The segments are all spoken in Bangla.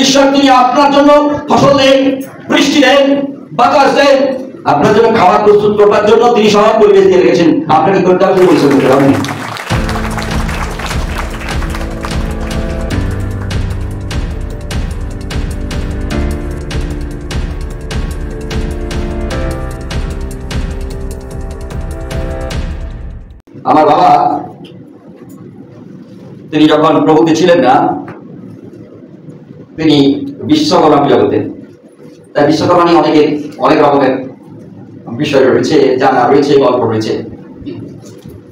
ঈশ্বর তিনি আপনার জন্য ফসল দেন, বৃষ্টি দেন, বাতাস দেন, আপনার জন্য খাবার প্রস্তুত করবার জন্য তিনি সব পরিবেশ দিয়ে রেখেছেন। আপনাকে করতে হবে পরিশ্রম করতে হবে। আমার বাবা তিনি যখন প্রভুতে ছিলেন না, তিনি বিশ্বকর্মা পূজা করতেন। তাই বিশ্বকর্মা নিয়ে অনেক রকমের বিষয় রয়েছে, জানা রয়েছে, গল্প রয়েছে।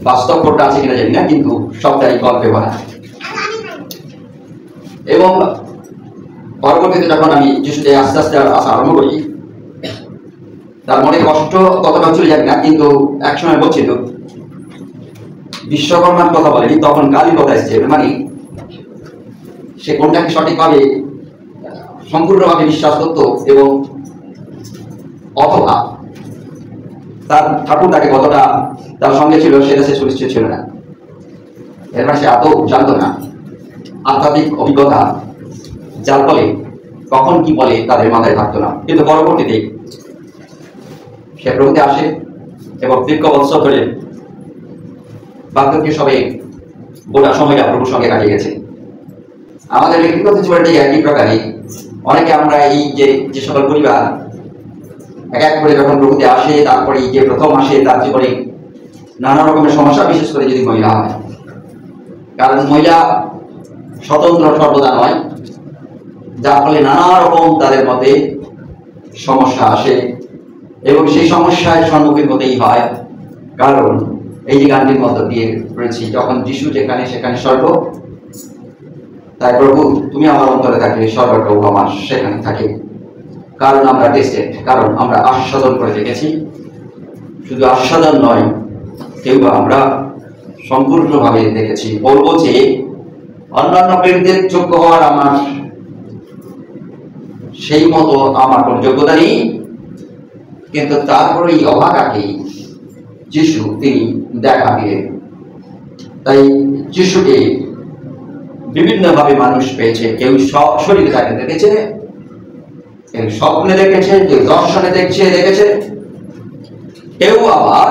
বাস্তব কোনটা আছে কিনা জানি না, কিন্তু সবটাই গল্পে ভরা। এবং পরবর্তীতে যখন আমি যিশুতে আস্তে আস্তে আসা আরম্ভ করি, তার মনে কষ্ট কতটা চলে যাবে না, কিন্তু একসময় বলছিল বিশ্বকর্মার কথা বলেনি, তখন কালীর কথা এসেছে। মানে সে কোনটাকে সঠিকভাবে সম্পূর্ণভাবে বিশ্বাস করত, এবং অথবা তার ঠাকুর তাকে কতটা তার সঙ্গে ছিল সেটা সে সুনিশ্চিত ছিল না। এরপর সে এত জানতো না আধ্যাত্মিক অভিজ্ঞতা, যার ফলে কখন কি বলে তাদের মাথায় থাকতো না। কিন্তু পরবর্তীতে সে প্রভুতে আসে এবং দীর্ঘ বৎসর ধরে বার্ধক্যের সবে গোটা সময়টা প্রভুর সঙ্গে কাটিয়ে গেছে। আমাদের ব্যক্তিগত জীবনটি একই প্রকারই। অনেকে আমরা এই যে সকল পরিবার এক এক করে যখন প্রভুতে আসে, তারপরে যে প্রথম আসে তার জীবনে নানা রকমের সমস্যা, বিশেষ করে যদি মহিলা হয়। কারণ মহিলা স্বতন্ত্র সর্বদা নয়, যার ফলে নানা রকম তাদের মধ্যে সমস্যা আসে এবং সেই সমস্যায় সম্মুখীন হতেই হয়। কারণ এই যে গানটির মধ্য দিয়ে রয়েছি, যখন যিশু যেখানে সেখানে স্বর্গ, তাই প্রভু তুমি আমার অন্তরে থাকলে স্বর্গটাও আমার সেখানে থাকে। কারণ আমরা টেস্টেড, কারণ আমরা আস্বাদন করে দেখেছি। শুধু আস্বাদন নয়, কেউ আমরা সম্পূর্ণভাবে দেখেছি। বলবো যে অন্যান্য প্রেমদের যোগ্য হওয়ার আমার সেই মতো আমার কোন যোগ্যতা নেই, কিন্তু তারপরে এই অভাগাকেই যিশু তিনি দেখা দিলেন। তাই যিশুকে বিভিন্নভাবে মানুষ পেয়েছে। কেউ শরীরে তাকে দেখেছে, কেউ স্বপ্নে দেখেছে, কেউ দর্শনে দেখেছে, কেউ আবার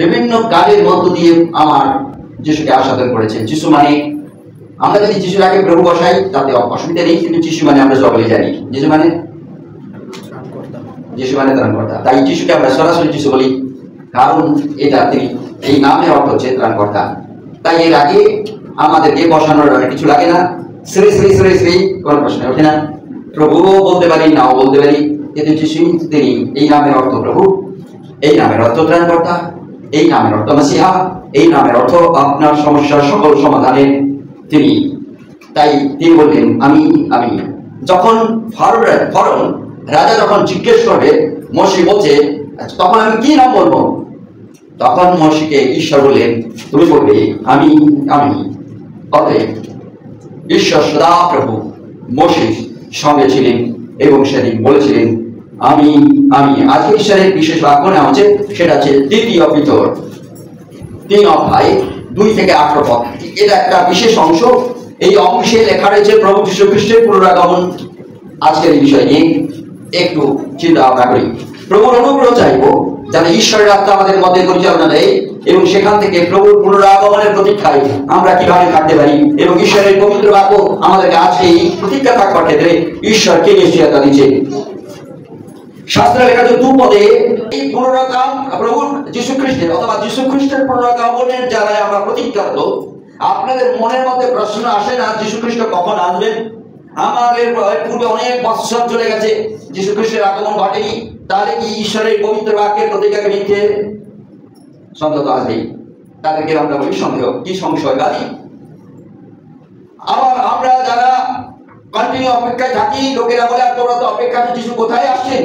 বিভিন্ন কাজের মধ্য দিয়ে আমার যিশুকে আস্বাদন করেছে। যিশু মানে আমরা যদি যিশুর আগে প্রভু বসাই তাতে অসুবিধা নেই, কিন্তু যিশু মানে আমরা সকলে জানি যিশু মানে ত্রাণকর্তা। তাই যিশুকে আমরা সরাসরি যিশু বলি, কারণ এটা তিনি এই নামের অর্থ হচ্ছে ত্রাণকর্তা। তাই এর আগে আমাদেরকে বসানোর কিছু লাগে না। শ্রী শ্রী শ্রী শ্রী কোন প্রশ্ন ওঠে না। প্রভুও বলতে পারি, নাও বলতে পারি, কিন্তু যিশু তিনি এই নামের অর্থ প্রভু, এই নামের অর্থ ত্রাণকর্তা, এই নামের অর্থ মাসিহা, এই নামের অর্থ আপনার সমস্যার সকল সমাধানের তিনি। তাই তিনি বললেন আমি আমি। যখন ফরন রাজা যখন জিজ্ঞেস করবে, মসি বলছে তখন আমি কি নাম বলবো, তখন মসিকে ঈশ্বর বললেন তুমি বলবে আমি আমি। অতএব ঈশ্বর সদা প্রভু মসির সঙ্গে ছিলেন এবং সেদিন বলেছিলেন আমি আমি। আজকে ঈশ্বরের বিশেষ বাক্য নেওয়া হচ্ছে, সেটা হচ্ছে 2 পিতর 3 অধ্যায় 2 থেকে 18 পদ। এটা একটা বিশেষ অংশ। এই অংশে লেখা রয়েছে প্রভু যীশু খ্রিস্টের পুনরাগমন। আজকের এই বিষয় নিয়ে একটু চিন্তা ভাবনা করি। প্রভুর অনুগ্রহ চাইব যেন ঈশ্বরের আত্মা আমাদের মধ্যে পরিচালনা দেয়, এবং সেখান থেকে প্রভুর পুনরাগমনের প্রতীক্ষায় আমরা কিভাবে থাকতে পারি, এবং ঈশ্বরের পবিত্র বাক্য আমাদেরকে আজকে এই প্রতীক্ষা থাকবার ক্ষেত্রে ঈশ্বর কে নিশ্চয়তা দিচ্ছে। শাস্ত্রে লেখা আছে 2 পদে এই পুনরাগমন প্রভুর যীশু খ্রিস্টের অথবা যীশু খ্রিস্টের পুনরাগমনের যারা আমরা প্রতীক্ষারত, আপনাদের মনের মধ্যে প্রশ্ন আসে না যীশু খ্রিস্ট কখন আসবেন? আমাদের পূর্বে অনেক বৎসর চলে গেছে, যীশু খ্রিস্টের আগমন ঘটেনি, তাহলে কি ঈশ্বরের পবিত্র বাক্যের প্রতিজ্ঞাকে মিথ্যে? সন্দেহ তো আসবেই। তাদেরকে আমরা বলি সন্দেহ, কি সংশয়বাদী। আবার আমরা যারা কন্টিনিউ অপেক্ষায় থাকি, লোকেরা বলে তোমরা তো অপেক্ষাতে যিশু কোথায় আসছেন,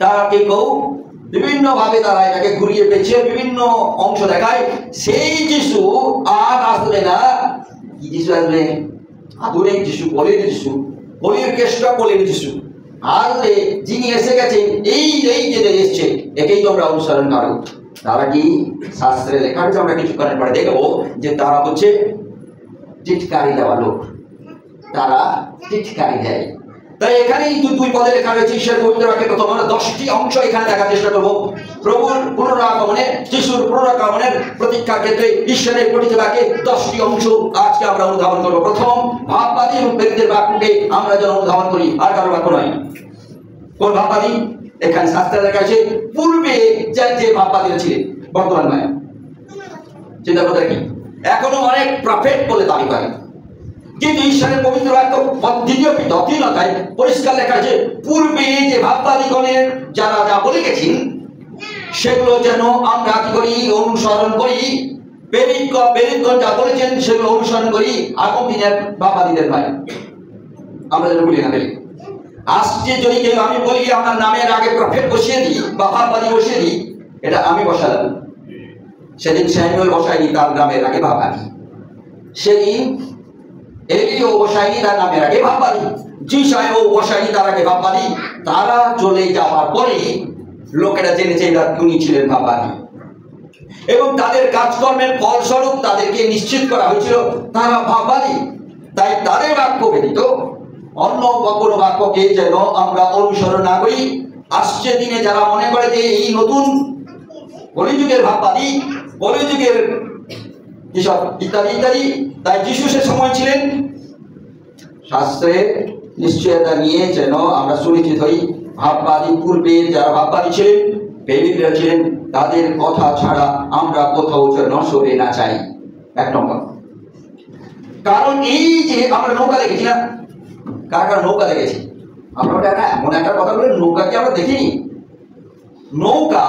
তারা কেউ বিভিন্ন ভাবে তারা এটাকে ঘুরিয়ে পেয়েছে, বিভিন্ন অংশ দেখায় সেই যিশু আর আসবে না। কি যিশু আসবে? আধুনিক যিশু, বলির যিশু, বলির কেষ্ট বলির যিশু। আর যিনি এসে গেছেন এই যে এসছে, একেই তোমরা অনুসরণ করো। তারা কি শাস্ত্রে লেখা আছে, আমরা কিছুক্ষণের পরে দেখবো যে তারা হচ্ছে টিটকারি দেওয়া লোক। তারা টিটকারি দেয়। তাই এখানেই দুই পদে লেখা রয়েছে ঈশ্বরের পবিত্র বাক্যে প্রথম আমরা 10টি অংশ এখানে দেখার চেষ্টা করব। প্রভুর পুনরাগমনে, যিশুর পুনরাগমনের প্রতীক্ষার ক্ষেত্রে ঈশ্বরের পবিত্র বাক্যে 10টি অংশ আজকে আমরা অনুধাবন করব। প্রথম, ভাববাদী এবং প্রেরিতদের বাক্যকে আমরা যেন অনুধাবন করি, আর কারো বাক্য নয়। কোন ভাববাদী? এখানে শাস্ত্রে লেখা আছে পূর্বে যে ভাববাদীরা ছিলেন, বর্তমান নয়। চিন্তা করতে কি এখনো অনেক প্রফেট বলে দাবি করে, কিন্তু ঈশ্বরের পবিত্র বাক্য দ্বিতীয় অধীনতায় পরিষ্কার লেখা আছে পূর্বে যে ভাববাদীগণের যারা যা বলে গেছেন সেগুলো যেন আমরা কি করি, অনুসরণ করি। প্রেরিতগণ যা বলেছেন সেগুলো অনুসরণ করি, আগামী দিনের ভাববাদীদের নয়। আমরা যেন ভুলি না ফেলি। আজকে যদি কেউ আমি বলি আমার নামের আগে প্রফেট বসিয়ে দিই বা ভাববাদী বসিয়ে দিই, এটা আমি বসালাম। সেদিন স্যামুয়েল বসায়নি তার নামের আগে ভাববাদী, সেদিন এলিও বসায়নি তার নামের আগে ভাববাদী, যিশায়াও বসায়নি তার আগে ভাববাদী। তারা চলে যাওয়ার পরে লোকেরা জেনেছে উনি ছিলেন ভাববাদী, এবং তাদের কাজকর্মের ফলস্বরূপ তাদেরকে নিশ্চিত করা হয়েছিল তারা ভাববাদী। তাই তাদের বাক্য ব্যতীত অন্য কোনো বাক্যকে যেন আমরা অনুসরণ না করি। আসছে দিনে যারা মনে করে যে এই নতুন কলিযুগের ভাববাদী, কলিযুগের কিসব ইত্যাদি ইত্যাদি, তাই যিশু সে সময় ছিলেন, শাস্ত্রে নিশ্চয়তা নিয়ে যেন আমরা সুনিশ্চিত হই ভাববাদী পূর্বে যারা ভাববাদী ছিলেন, প্রেরিতরা ছিলেন, তাদের কথা ছাড়া আমরা কোথাও যেন সরে না চাই। এক নম্বর কারণ এই যে আমরা নৌকা দেখেছি না, কার নৌকা দেখেছি আমরা? ওটা এমন একটা কথা বলে নৌকাকে আমরা দেখিনি। নৌকা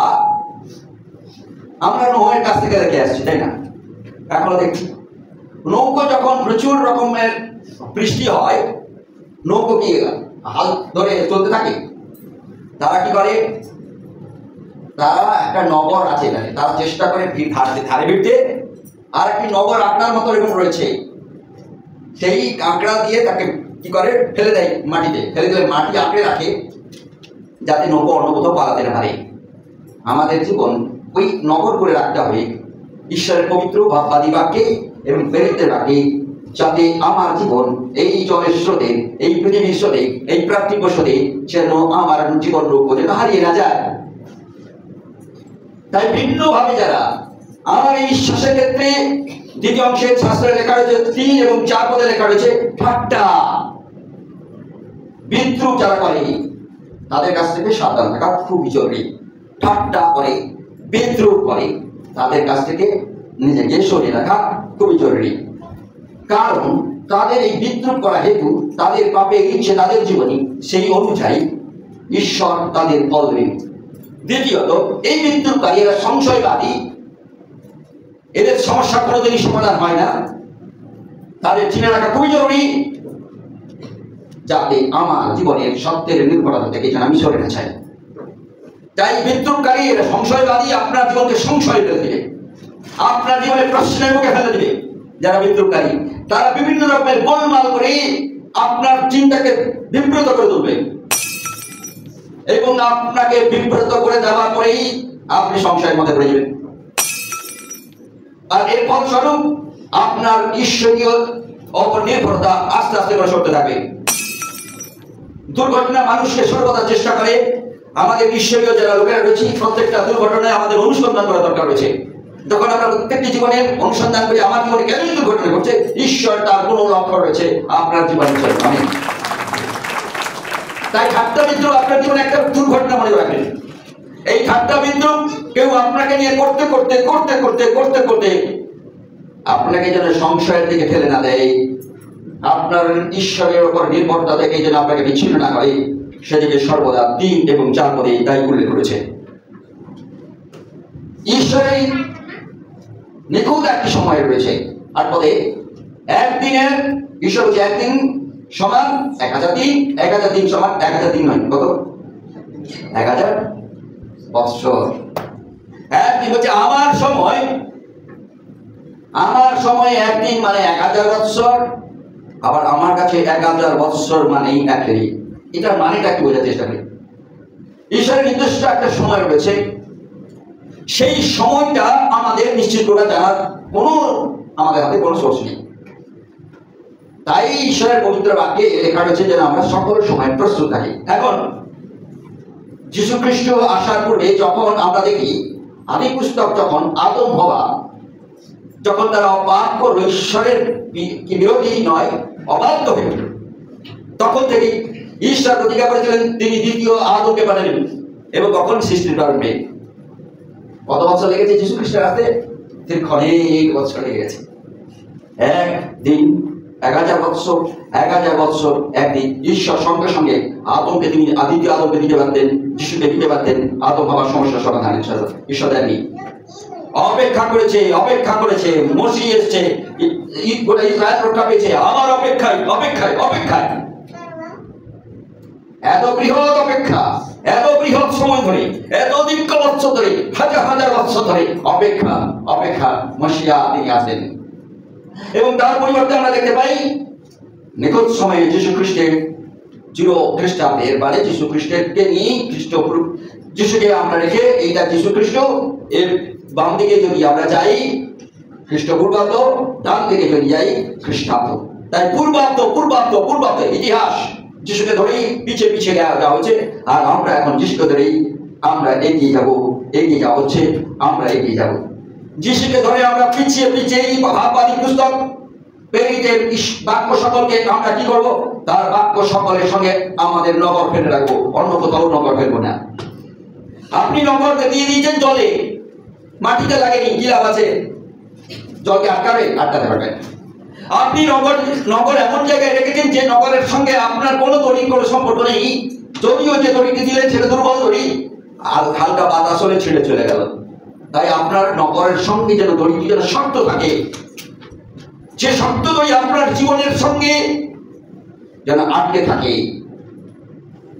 আমরা নোয়ের কাছ থেকে দেখে আসছি, তাই না? এখনো দেখছি নৌকা যখন প্রচুর রকমের বৃষ্টি হয়, নৌকো কি হাল ধরে চলতে থাকে। তারা কি করে, তারা একটা নগর আছে, তারা চেষ্টা করে ধারে ভিড়তে, আর একটি নগর আপনার মতো এরকম রয়েছে, সেই কাঁকড়া দিয়ে তাকে কি করে ফেলে দেয়, মাটিতে ফেলে দিলে মাটি আঁকড়ে রাখে যাতে নৌকো অন্য কোথাও পালাতে না পারে। আমাদের জীবন ওই নগর করে রাখতে হবে ঈশ্বরের পবিত্র ভাববাদী বাক্যে এবং প্রেরিতদের বাক্যে, যাতে আমার জীবন এই জলের স্রোতে, এই পৃথিবীর স্রোতে, এই প্রাকৃতিক স্রোতে যেন আমার জীবন রূপ যেন হারিয়ে না যায়। তাই ভিন্নভাবে যারা আমার এই বিশ্বাসের ক্ষেত্রে দ্বিতীয় অংশে শাস্ত্রে লেখা রয়েছে 3 এবং 4 পদে লেখা রয়েছে ঠাট্টা বিদ্রুপ যারা করে তাদের কাছ থেকে সাবধান থাকা খুবই জরুরি। ঠাট্টা করে, বিদ্রুপ করে, তাদের কাছ থেকে নিজেকে সরিয়ে রাখা খুবই জরুরি। কারণ তাদের এই বিদ্রুপ করা হেতু তাদের পাপে ইচ্ছে তাদের জীবনী সেই অনুযায়ী ঈশ্বর তাদের ফল দেবেন। দ্বিতীয়ত এই বিদ্রুপকারী এরা সংশয়বাদী, এদের সমস্যা কোনোদিনই সমাধান হয় না। তাদের চিনে রাখা খুবই জরুরি যাতে আমার জীবনের সত্যের নির্ভরতা থেকে যেন আমি সরে না চাই। তাই বিদ্রুপকারী এরা সংশয়বাদী, আপনার জীবনকে সংশয় ফেলে দিবে, আপনার জীবনে প্রশ্নের মুখে ফেলে দিবে। যারা বিদ্রুপকারী তারা বিভিন্ন রকমের গোলমাল করে আপনার চিন্তাকে বিব্রত করে তুলবে, এবং আপনাকে বিব্রত করে দেওয়ার পরেই আপনি সংশয়ের মধ্যে পড়ে যাবেন। আর এর ফলস্বরূপ আপনার ঈশ্বরীয় অপর নির্ভরতা আস্তে আস্তে করে সরতে থাকবে। দুর্ঘটনা মানুষকে সর্বদা চেষ্টা করে। আমাদের ঈশ্বরীয় যারা লোকেরা রয়েছে প্রত্যেকটা দুর্ঘটনায় আমাদের অনুসন্ধান করা দরকার রয়েছে। যখন আমরা প্রত্যেকটি জীবনে অনুসন্ধান করি আমার জীবনে কেন দুর্ঘটনা ঘটছে, ঈশ্বর তার কোন লক্ষ্য রয়েছে আপনার জীবনে। তাই ঠাট্টা বিদ্রুপ আপনার জীবনে একটা দুর্ঘটনা মনে রাখবেন। এই ঠাট্টা বিদ্রুপ কেউ আপনাকে নিয়ে করতে করতে করতে করতে করতে করতে আপনাকে যেন সংশয়ের দিকে ঠেলে না দেয়, আপনার ঈশ্বরের উপর নির্ভরতা থেকে যেন আপনাকে বিচ্ছিন্ন না করে, সেদিকে সর্বদা 3 এবং 4 পদে তাই উল্লেখ করেছে। ঈশ্বরের নিখুঁত একটি সময় রয়েছে 8 পদে। একদিনের ঈশ্বর হচ্ছে একদিন সমান 1000 দিন, 1000 দিন সমান 1000 দিন নয়, কত? 1000 বৎসর। একদিন হচ্ছে আমার সময়, আমার সময় একদিন মানে 1000 বৎসর, আবার আমার কাছে 1000 বৎসর মানেই একদিন। এটার মানেটা কি বোঝার চেষ্টা করি। ঈশ্বরের নির্দিষ্ট একটা সময় রয়েছে, সেই সময়টা আমাদের নিশ্চিত করে জানার কোনো আমাদের হাতে কোনো সোর্স নেই। তাই ঈশ্বরের পবিত্র বাক্যে লেখা রয়েছে যেন আমরা সকল সময় প্রস্তুত থাকি। এখন যীশু খ্রিস্ট আসার পূর্বে যখন আমরা দেখি আদি পুস্তক, যখন আদম হওয়া যখন তারা পাপ করলো, ঈশ্বরের বিরোধী নয় অবাধ্য হয়ে গেল, তখন থেকে ঈশ্বর প্রতিজ্ঞা করেছিলেন তিনি দ্বিতীয় আদমকে বানাবেন। এবং কখন সৃষ্টির প্রারম্ভে কত বছর লেগেছে যীশু খ্রিস্টের আসতে? দীর্ঘ অনেক বছর লেগে গেছে। একদিন 1000 বছর, 1000 বছর একদিন। ঈশ্বর সঙ্গে সঙ্গে আদমকে তিনি দ্বিতীয় আদমকে দিতে পারতেন, যিশুকে দিতে পারতেন, আদম হওয়ার সমস্যার সমাধান ঈশ্বর দেননি। অপেক্ষা করেছে, অপেক্ষা করেছে, মসিহ এসেছে, গোটা ইসরায়েল রক্ষা পেয়েছে আমার অপেক্ষায়, অপেক্ষায়, অপেক্ষায়। এত বৃহৎ অপেক্ষা, এত বৃহৎ সময় ধরে, এত দীর্ঘ বছর ধরে, হাজার হাজার বছর ধরে অপেক্ষা, অপেক্ষা। মসিহা তিনি আসেন এবং তার পরিবর্তে আমরা দেখতে পাই নিখুঁত সময়ে যীশু খ্রিস্টের 0 খ্রিস্টাব্দের মানে যীশু খ্রিস্টকে নিয়ে যিশুকে আমরা রেখে এইটা যীশু খ্রিস্ট, এর বাম দিকে যদি আমরা যাই খ্রিস্টপূর্বাব্দ, ডান দিকে যদি যাই খ্রিস্টাব্দ। তাই পূর্বাব্দ, পূর্বাব্দ, পূর্বাব্দ ইতিহাস যিশুকে ধরেই পিছিয়ে পিছিয়ে যাওয়া হচ্ছে। আর আমরা এখন যিশুকে ধরেই আমরা এগিয়ে যাব, এগিয়ে যাওয়া হচ্ছে, আমরা এগিয়ে যাব। যিশুকে ধরে আমরা পিছিয়ে পিছিয়ে ভাববাদী পুস্তক প্রেরিতের বাক্য সকলকে আমরা কি করব? তার বাক্য সকলের সঙ্গে আমাদের নগর ফেলে রাখবো, অন্য কোথাও নগর ফেলবো না। আপনি নগরকে দিয়ে দিয়েছেন জলে, মাটিতে লাগেনি, কি লাভ আছে? জলকে আটকাবে? আটকাতে পারবে। আপনি নগর এমন জায়গায় রেখেছেন যে নগরের সঙ্গে আপনার কোনো দড়ির কোনো সম্পর্ক নেই। যদিও যে দড়িটি দিলেন সেটা দুর্বল দড়ি, আর হালকা বাতাস হলে ছেড়ে চলে গেল। তাই আপনার নগরের সঙ্গে যেন দড়িটি যেন শক্ত থাকে, যে শক্ত দড়ি আপনার জীবনের সঙ্গে যেন আটকে থাকে।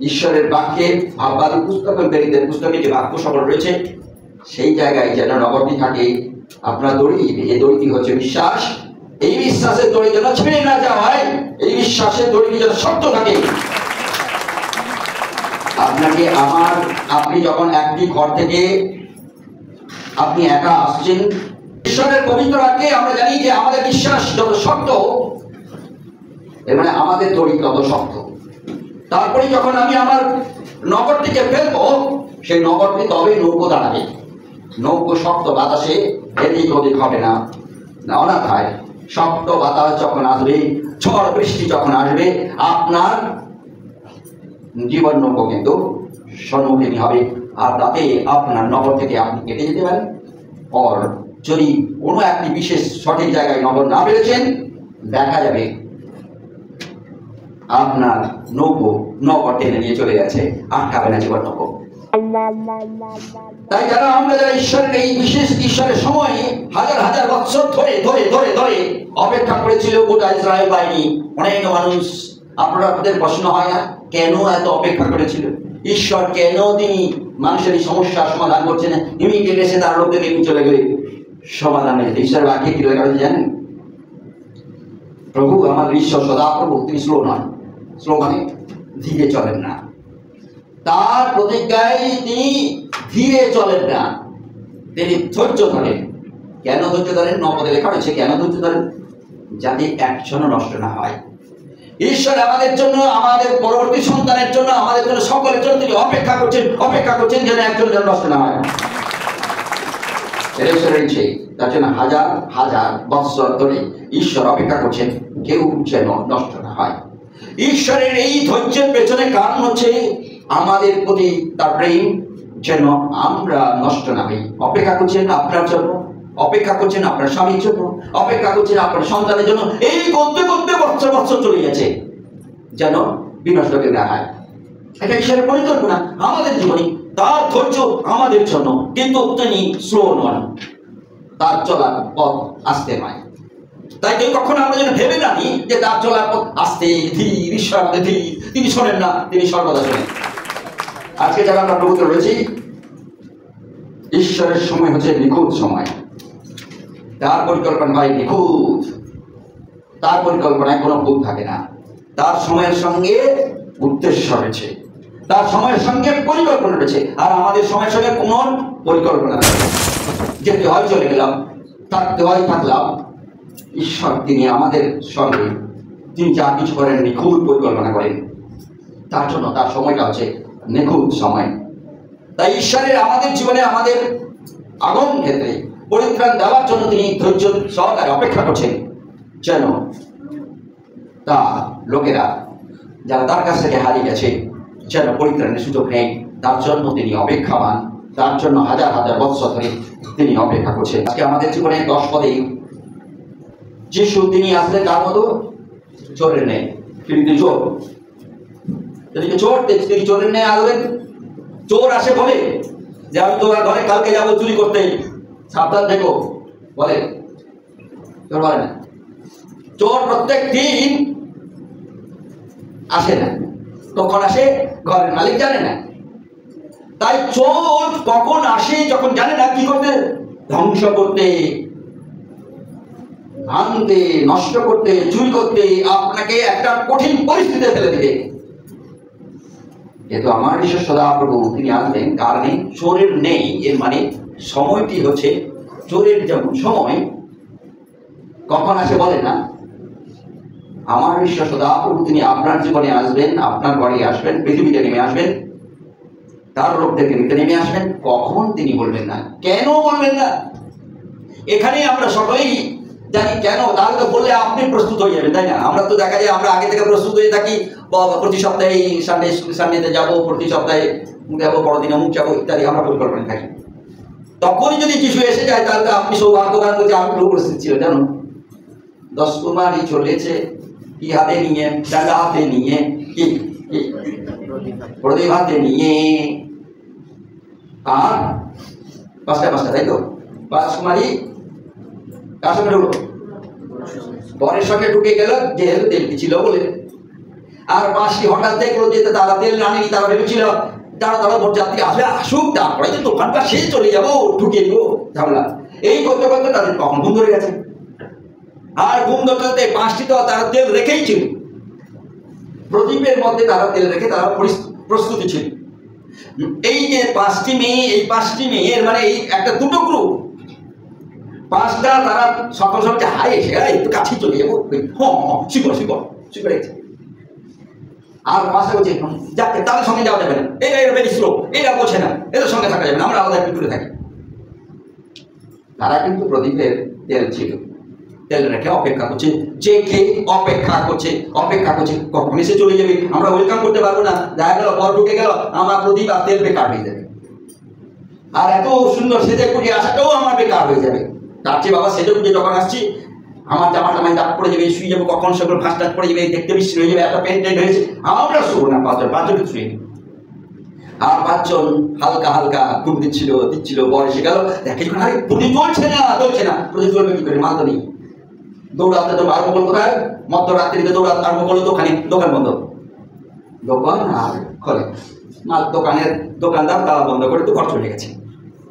ঈশ্বরের বাক্যে ভাববাদী পুস্তক, প্রেরিতের পুস্তকে যে বাক্য সকল রয়েছে সেই জায়গায় যেন নগরটি থাকে। আপনার দড়ি, এই দড়িটি হচ্ছে বিশ্বাস। এই বিশ্বাসের দড়ি যেন ছেড়ে না যাওয়ায়, এই বিশ্বাসের দড়িটি যেন শক্ত থাকে। আপনাকে আমার, আপনি যখন একটি ঘর থেকে আপনি একা আসছেন, ঈশ্বরের পবিত্র বাক্যে আমরা জানি যে আমাদের বিশ্বাস যত শক্ত, এর মানে আমাদের দড়ি তত শক্ত। তারপরে যখন আমি আমার নগরটিকে ফেলবো, সেই নগরটি তবে নৌকো দাঁড়াবে। নৌকো শক্ত বাতাসে এদিক ওদিক হবে না, অনাথায়। শক্ত বাতাস যখন আসবে, ঝড় বৃষ্টি যখন আসবে, আপনার জীবন নৌকো কিন্তু সম্মুখীন হবে। আর তাতে আপনার নগর থেকে আপনি কেটে যেতে পারেন। আর যদি কোনো একটি বিশেষ সঠিক জায়গায় নগর না পেরেছেন, দেখা যাবে আপনার নৌকো টেনে নিয়ে চলে গেছে, আটকাবে না জীবন নৌকো। তাই যারা আমরা যারা ঈশ্বরের এই বিশেষ ঈশ্বরের সময় হাজার হাজার বছর ধরে ধরে ধরে ধরে অপেক্ষা করেছিল গোটা ইসরায়েল বাহিনী, অনেক মানুষ, আপনাদের প্রশ্ন হয় না কেন এত অপেক্ষা করেছিল? ঈশ্বর কেন তিনি মানুষের এই সমস্যার সমাধান করছেন? ইমিডিয়েট এসে তার লোকদেরকে নিয়ে চলে গেলে সমাধান হয়েছে। ঈশ্বরের বাক্যে কি লেখা আছে জানেন? প্রভু আমাদের ঈশ্বর সদাপ্রভু, তিনি স্লো নন। স্লো মানে ধীরে চলেন না। তার প্রতিজ্ঞায় তিনি ধীরে চলেন না, তিনি ধৈর্য ধরেন। কেন ধৈর্য ধরেন? 9 পদে লেখা রয়েছে কেন ধৈর্য ধরেন? যাতে একজনও নষ্ট না হয়। ঈশ্বর আমাদের জন্য, আমাদের পরবর্তী সন্তানের জন্য, আমাদের জন্য, সকলের জন্য তিনি অপেক্ষা করছেন, অপেক্ষা করছেন যেন একজন যেন নষ্ট না হয়। তার জন্য হাজার হাজার বৎসর ধরে ঈশ্বর অপেক্ষা করছেন কেউ যেন নষ্ট না হয়। ঈশ্বরের এই ধৈর্যের পেছনে কারণ হচ্ছে আমাদের প্রতি তার প্রেম, যেন আমরা নষ্ট না হই। অপেক্ষা করছেন আপনার জন্য, অপেক্ষা করছেন আপনার স্বামীর জন্য, অপেক্ষা করছেন আপনার সন্তানের জন্য। এই করতে করতে বছর বছর চলে গেছে, যেন বিনষ্ট না হয়। এটা ঈশ্বরের পরিকল্পনা আমাদের জীবনে। তার ধৈর্য আমাদের জন্য, কিন্তু তিনি স্লো নন, তার চলার পথ আস্তে নয়। তাই কেউ কখনো আমরা যেন ভেবে জানি যে তার চলার পথ আস্তে ধীর, ঈশ্বর আমাদের ধীর, তিনি শোনেন না, তিনি সর্বদা শোনেন। আজকে যারা আমরা প্রভুতে রয়েছি, ঈশ্বরের সময় হচ্ছে নিখুঁত সময়। তার পরিকল্পনা হয় নিখুঁত, তার পরিকল্পনায় কোনো ভুল থাকে না। তার সময়ের সঙ্গে উদ্দেশ্য রয়েছে, তার সময়ের সঙ্গে পরিকল্পনা রয়েছে। আর আমাদের সময়ের সঙ্গে কোনো পরিকল্পনা নেই। যেতে হয় চলে গেলাম, থাকতে হয় থাকলাম। ঈশ্বর তিনি আমাদের সঙ্গে তিনি যা কিছু করেন নিখুঁত পরিকল্পনা করেন, তার জন্য তার সময়টা হচ্ছে নিখুঁত সময়। তাই ঈশ্বরের আমাদের জীবনে আমাদের আগমন ক্ষেত্রে পরিত্রাণ দেওয়ার জন্য তিনি ধৈর্য সহকারে অপেক্ষা করছেন, যেন তা লোকেরা যারা তার কাছ থেকে হারিয়ে গেছে যেন পরিত্রাণের সুযোগ নেই, তার জন্য তিনি অপেক্ষাবান, তার জন্য হাজার হাজার বৎসর ধরে তিনি অপেক্ষা করছেন। আজকে আমাদের জীবনে 10 পদে যিশু তিনি আসলেন তার মতো চোরের নেই, তিনি চোর, চোর তিনি চোরের নেই আসবেন। চোর আসে বলে যে আমি তোমার ঘরে কালকে যাবো চুরি করতে, সাবধান থেকো বলে, চোর বলে না। চোর প্রত্যেক দিন আসে না, তখন আসে ঘরের মালিক জানে না। তাই চোর কখন আসে যখন জানে না, কি করতে? ধ্বংস করতে, ভাঙতে, নষ্ট করতে, চুরি করতে, আপনাকে একটা কঠিন পরিস্থিতিতে ফেলে দিবে। কিন্তু আমার ঈশ্বর সদাপ্রভু তিনি আসবেন কারণে চোরের নেই, এর মানে সময়টি হচ্ছে চোরের যেমন সময় কখন আসে বলে না। আমার ঈশ্বর সদাপ্রভু তিনি আপনার জীবনে আসবেন, আপনার ঘরে আসবেন, পৃথিবীতে নেমে আসবেন, তার লোকদেরকে নিতে নেমে আসবেন। কখন তিনি বলবেন না, কেন বলবেন না? এখানে আমরা সকলেই জানি কেন, তাহলে তো বললে আপনি প্রস্তুত হয়ে যাবেন, তাই না? আমরা তো দেখা যায় আমরা আগে থেকে প্রস্তুত হয়ে থাকি, প্রতি সপ্তাহে সানডেতে যাবো, প্রতি সপ্তাহে যাবো, বড়দিনে মুখ যাবো ইত্যাদি আমরা পরিকল্পনা থাকি। তখনই যদি কিছু এসে যায় তাহলে আপনি সৌভাগ্যবান বলতে আমি পুরো প্রস্তুত ছিল, জানো। 10 কুরবানি চলেছে, কি হাতে নিয়ে, ডান্ডা হাতে নিয়ে, কি প্রদীপ হাতে নিয়ে, আর পাঁচটা তাই তো 5 কুমারী কার সঙ্গে ঢুকলো? বরের সঙ্গে ঢুকে গেল, যেহেতু তেল ছিল বলে। আর 5টি হঠাৎ দেখলো যে তারা তেল আনেনি, তারা ভেবেছিল তারা ভোট যাত্রী আসলে আসুক, তারপরে যে দোকানটা শেষ চলে যাবো, ঢুকে দিব ঝামেলা। এই করতে করতে তাদের কখন ঘুম ধরে গেছে। আর ঘুম ধরতে 5টি তো তারা তেল রেখেই ছিল, প্রদীপের মধ্যে তারা তেল রেখে তারা প্রস্তুতি ছিল। এই যে 5টি মেয়ে, এই 5টি মেয়ের মানে এই একটা দুটো গ্রুপ, 5টা তারা সকাল সকালে হাই এসে একটু কাছে চলে যাবো, শিখর গেছে। আর 5টা বলছে যাকে তাদের সঙ্গে যাওয়া যাবে না, এরা বেশি স্লো, এরা বোঝে না, এদের সঙ্গে থাকা যাবে না, আমরা আলাদা একটু দূরে থাকি। তারা কিন্তু প্রদীপের তেল ছিল, তেল রেখে অপেক্ষা করছে, যে কে অপেক্ষা করছে কখন এসে চলে যাবে, আমরা ওয়েলকাম করতে পারবো না। দেখা গেল পর ঢুকে গেল, আমার প্রদীপ আর তেল বেকার হয়ে যাবে, আর এত সুন্দর সেজে গুজে আসাটাও আমার বেকার হয়ে যাবে। তার চেয়ে বাবা সেজে গুজে যখন আসছি, আমার জামা টামায় দাগ পড়ে যাবে, শুয়ে যাবো, কখন সেগুলো ফাঁস টাচ পড়ে যাবে, দেখতে বিশ্রী হয়ে যাবে, একটা প্যান্ট টাইট হয়েছে, আমরা শুবো না। 5জন শুয়ে, আর 5জন হালকা হালকা ঘুম দিচ্ছিল। বর এসে গেল, দেখে যখন আরে প্রদীপ চলছে না, প্রদীপ চলবে কি করে, মাল তো নেই। দৌড়াতে তো আরম্ভ করলো, কোথায়? মধ্যরাত্রিতে দৌড়াতে আরম্ভ করলো দোকানে, দোকান বন্ধ, দোকান আর খোলে মাল, দোকানদার তালা বন্ধ করে তো ঘর চলে গেছে।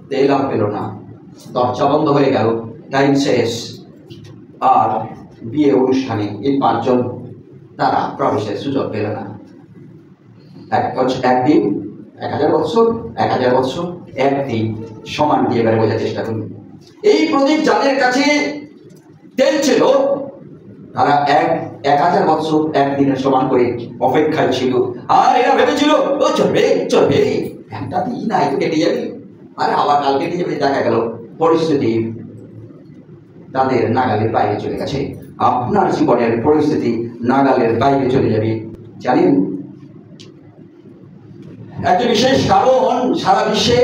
তেল আর পেল না, দরজা বন্ধ হয়ে গেল, টাইম শেষ। আর বিয়ে অনুষ্ঠানে এই 5জন তারা প্রবেশের সুযোগ পেল না। একদিন 1000 বৎসর, 1000 বৎসর, একদিন সমান দিয়ে এবারে বোঝার চেষ্টা করুন। এই প্রদীপ যাদের কাছে তেল ছিল, তারা 1000 বৎসর একদিনের সমান করে অপেক্ষায় ছিল। আর এরা ভেবেছিল ও চলবে, একটা দিন আইতো কেটে যাবে, আর আবার কাল কেটে যাবে। দেখা গেল পরিস্থিতি তাদের নাগালের বাইরে চলে গেছে। আপনার জীবনের পরিস্থিতি নাগালের বাইরে চলে যাবে, জানেন? একটা বিশেষ কারণ, সারা বিশ্বে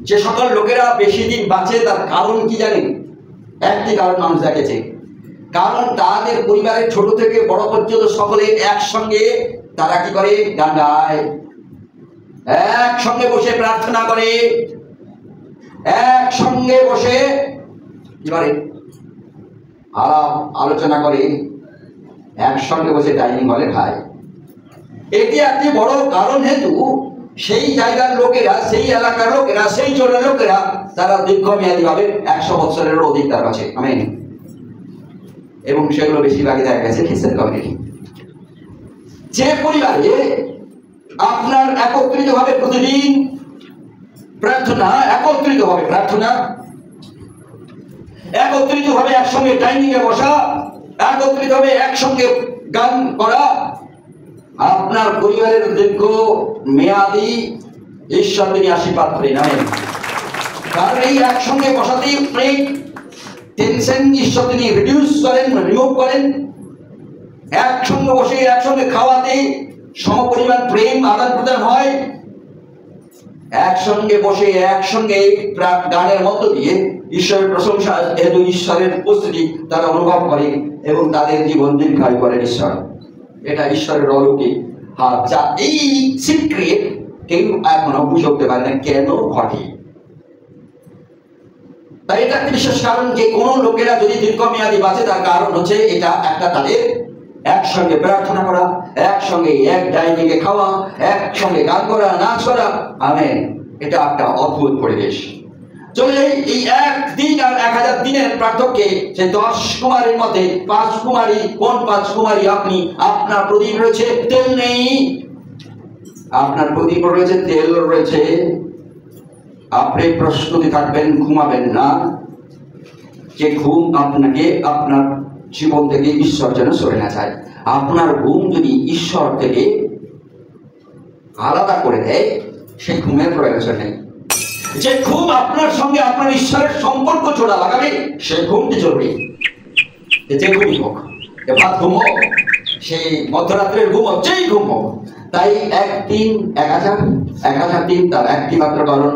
যে সকল লোকেরা বেশি দিন বাঁচে তার কারণ কি জানেন? একটি কারণ মানুষ দেখেছে, কারণ তাদের পরিবারের ছোট থেকে বড় পর্যন্ত সকলে একসঙ্গে তারা কি করে, গান গায়, একসঙ্গে বসে প্রার্থনা করে, একসঙ্গে বসে কি করে, আলাপ আলোচনা করে, একসঙ্গে বসে ডাইনিং হলে খায়। এটি একটি বড় কারণ হেতু সেই জায়গার লোকেরা, সেই এলাকার লোকেরা, সেই জনের লোকেরা তারা দীর্ঘমেয়াদী ভাবে 100 বছরেরও অধিক তার কাছে, আমেন। এবং সেগুলো বেশিরভাগই দেখা গেছে খ্রিস্টান কমিউনিটি। যে পরিবারে আপনার একত্রিত ভাবে প্রতিদিন প্রার্থনা, একত্রিত ভাবে একসঙ্গে ডাইনিং এ বসা, একত্রিত হবে একসঙ্গে গান করা আপনার পরিবারের দীর্ঘ মেয়াদি ঈশ্বর তিনি আশীর্বাদ করেন। আমেন। কারণ এই একসঙ্গে বসাতেই অনেক টেনশন ঈশ্বর তিনি রিডিউস করেন, রিমুভ করেন। একসঙ্গে বসে একসঙ্গে খাওয়াতে সমপরিমাণ প্রেম আদান প্রদান হয়। একসঙ্গে বসে একসঙ্গে গানের মধ্য দিয়ে ঈশ্বরের প্রশংসা যেহেতু ঈশ্বরের উপস্থিতি তারা অনুভব করে এবং তাদের জীবন দীর্ঘায়ু করেন ঈশ্বর। এটা ঈশ্বরের অলৌকিক হাত, যা এই সিক্রেট কেউ এখনো বুঝে উঠতে পারে না কেন ঘটে। তাই এটা একটা বিশেষ কারণ যে কোনো লোকেরা যদি দীর্ঘমেয়াদী বাঁচে তার কারণ হচ্ছে এটা একটা তাদের একসঙ্গে প্রার্থনা করা, একসঙ্গে এক ডাইনিং এ খাওয়া, একসঙ্গে গান করা, নাচ করা। আমেন। এটা একটা অদ্ভুত পরিবেশ। চলে এই 1 দিন আর 1000 দিনের পার্থক্যে সেই 10 কুমারীর মধ্যে 5 কুমারী, কোন 5 কুমারী? আপনি, আপনার প্রদীপ রয়েছে, তেল নেই। আপনার প্রদীপ রয়েছে, তেল রয়েছে, আপনি প্রস্তুতি থাকবেন, ঘুমাবেন না। যে ঘুম আপনাকে আপনার জীবন থেকে ঈশ্বর যেন সরে না যায়। আপনার ঘুম যদি ঈশ্বর থেকে আলাদা করে দেয় সেই ঘুমের প্রয়োজন নেই। যে ঘুম আপনার সঙ্গে আপনার ঈশ্বরের সম্পর্ক জোড়া লাগাবে সে ঘুমটি চলবে। যে ঘুমই হোক, ভাত ঘুম হোক, সেই মধ্যরাত্রের ঘুম হোক, যেই ঘুম হোক। তাই 1 দিন 1000 দিন তার একটি মাত্র কারণ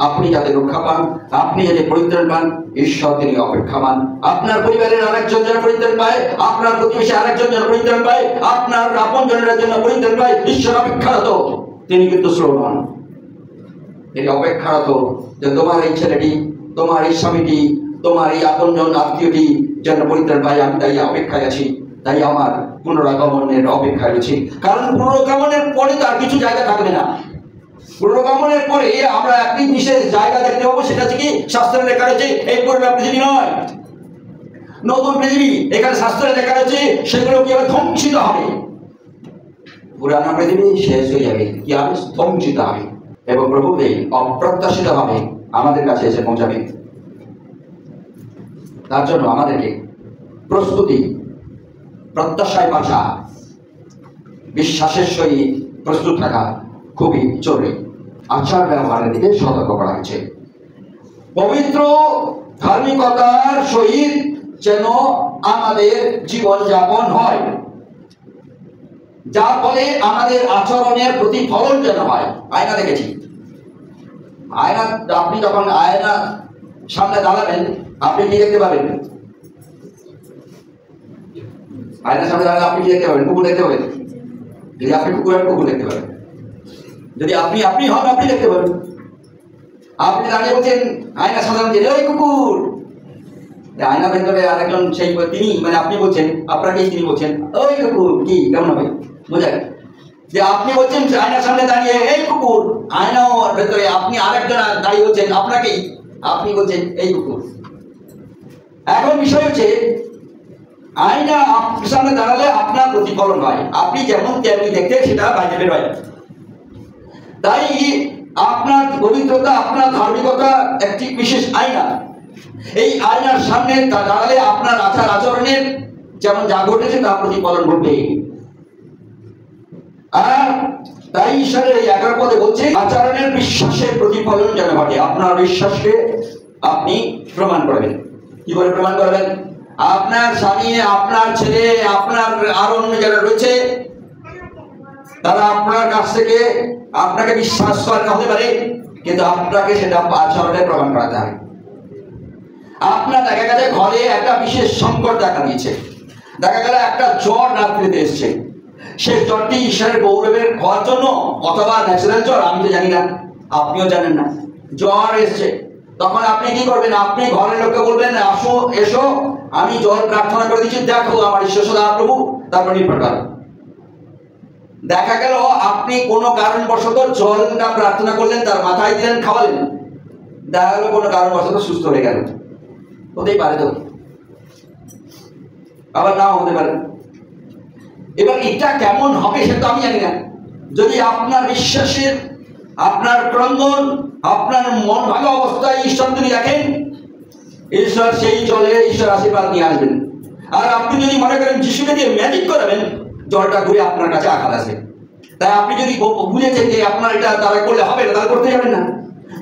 আপনি যাতে রক্ষা পান, আপনি যাতে পরিত্রাণ পান, ঈশ্বর তিনি অপেক্ষামান। আপনার পরিবারের আরেকজন যেন পরিত্রাণ পায়, আপনার প্রতিবেশী আরেকজন যেন পরিত্রাণ পায়, আপনার আপন জনের জন্য পরিত্রাণ পায়। ঈশ্বর অপেক্ষারত, তিনি কিন্তু স্লো নন। তিনি অপেক্ষারত যে তোমার এই ছেলেটি, তোমার এই স্বামীটি, তোমার এই আপনজন আত্মীয়টি যেন পরিত্রাণ পায়। আমি তাই অপেক্ষায় আছি, তাই আমার পুনরাগমনের অপেক্ষায় রয়েছি। কারণ পুনরাগমনের পরে তার কিছু জায়গা থাকবে না। পুনরাগমনের পরে আমরা একটি বিশেষ জায়গা দেখতে পাবো, সেটা হচ্ছে কি শাস্ত্রে লেখা রয়েছে এই পুরোনো পৃথিবী নয়, নতুন পৃথিবী। এখানে শাস্ত্রে লেখা রয়েছে সেগুলো কি হবে? ধ্বংসিত হবে। পুরানো পৃথিবী শেষ হয়ে যাবে, কি হবে? ধ্বংসিত হবে এবং প্রভু এই অপ্রত্যাশিত ভাবে আমাদের কাছে এসে পৌঁছাবে। তার জন্য আমাদেরকে প্রস্তুতি, প্রত্যাশায় বাঁচা, বিশ্বাসের সহিত প্রস্তুত থাকা খুবই জরুরি। আচার ব্যবহারের দিকে সতর্ক করা হয়েছে। পবিত্র ধার্মিকতার সহিত যেন আমাদের জীবনযাপন হয়, যার ফলে আমাদের আচরণের প্রতিফলন যেন হয়। আয়না দেখেছি, আয়না, আপনি যখন আয়না সামনে দাঁড়াবেন আপনি কি দেখতে পাবেন? আয়নার সামনে দাঁড়ালে আপনি কি দেখতে পাবেন? কুকুর দেখতে পাবেন। যদি আপনি কুকুর দেখতে পাবেন। যদি আপনি হন, আপনি দেখতে পাবেন। আপনি দাঁড়িয়ে বলছেন আয়নার সামনে, ওই কুকুর। আয়নার ভেতরে আরেকজন সেই তিনি, মানে আপনি বলছেন, আপনাকেই তিনি বলছেন ওই কুকুর। কি কেমন হবে? বোঝা যে আপনি বলছেন আয়নার সামনে দাঁড়িয়ে এই কুকুর, আয়নাও ভেতরে আপনি আরেকজন দাঁড়িয়ে বলছেন আপনাকেই, আপনি বলছেন এই কুকুর। এখন বিষয় হচ্ছে আয়না আপনার সামনে দাঁড়ালে আপনার প্রতিফলন হয়, আপনি যেমন তেমনি দেখতে সেটা বাইরে বের হয়। তাই আপনার পবিত্রতা, আপনার ধার্মিকতা একটি বিশেষ আয়না। এই আয়নার সামনে দাঁড়ালে আপনার আচার আচরণের যেমন যা ঘটেছে তা প্রতিফলন ঘটবে। আর তাই ঈশ্বরের এই 11 পদে বলছে আচরণের বিশ্বাসের প্রতিফলন যেন ঘটে। আপনার বিশ্বাসকে আপনি প্রমাণ করবেন। কি করে প্রমাণ করবেন? আপনার স্বামী, আপনার ছেলে, আপনার আরো অন্য যারা রয়েছে তারা আপনার কাছ থেকে আপনাকে বিশ্বাস করে হতে পারে, কিন্তু আপনাকে সেটা আচরণে প্রমাণ করাতে হবে। আপনার দেখা গেছে ঘরে একটা বিশেষ সংকট দেখা দিয়েছে, দেখা গেল একটা জ্বর রাত্রিতে এসছে, সেই জ্বরটি ঈশ্বরের গৌরবের হওয়ার জন্য অথবা ন্যাচারাল জ্বর, আমি তো জানি না, আপনিও জানেন না, জ্বর এসছে, তখন আপনি কি করবেন? আপনি ঘরের লোককে বলবেন আসো, এসো, আমি জল প্রার্থনা করে দিচ্ছি, দেখো আমার ঈশ্বর সদা প্রভু, তারপর নির্ভর করো। দেখা গেল আপনি কোনো কারণবশত জলটা প্রার্থনা করলেন, তার মাথায় দিলেন, খাওয়ালেন, দেখা গেল কোনো কারণবশত সুস্থ হয়ে গেল। হতেই পারে, তো আবার নাও হতে পারে। এবার এটা কেমন হবে সেটা আমি জানি না। যদি আপনার বিশ্বাসের, আপনার ক্রন্দন, আপনার মন ভালো অবস্থায় ঈশ্বর যদি দেখেন, ঈশ্বর সেই জলে ঈশ্বর আশীর্বাদ নিয়ে আসবেন। আর আপনি যদি মনে করেন যিশুকে দিয়ে ম্যাজিক করাবেন, জলটা ঘুরে আপনার কাছে আঘাত আছে, তাই আপনি যদি বুঝেছেন যে আপনার এটা তারা করলে হবে না, তাহলে করতে যাবেন না।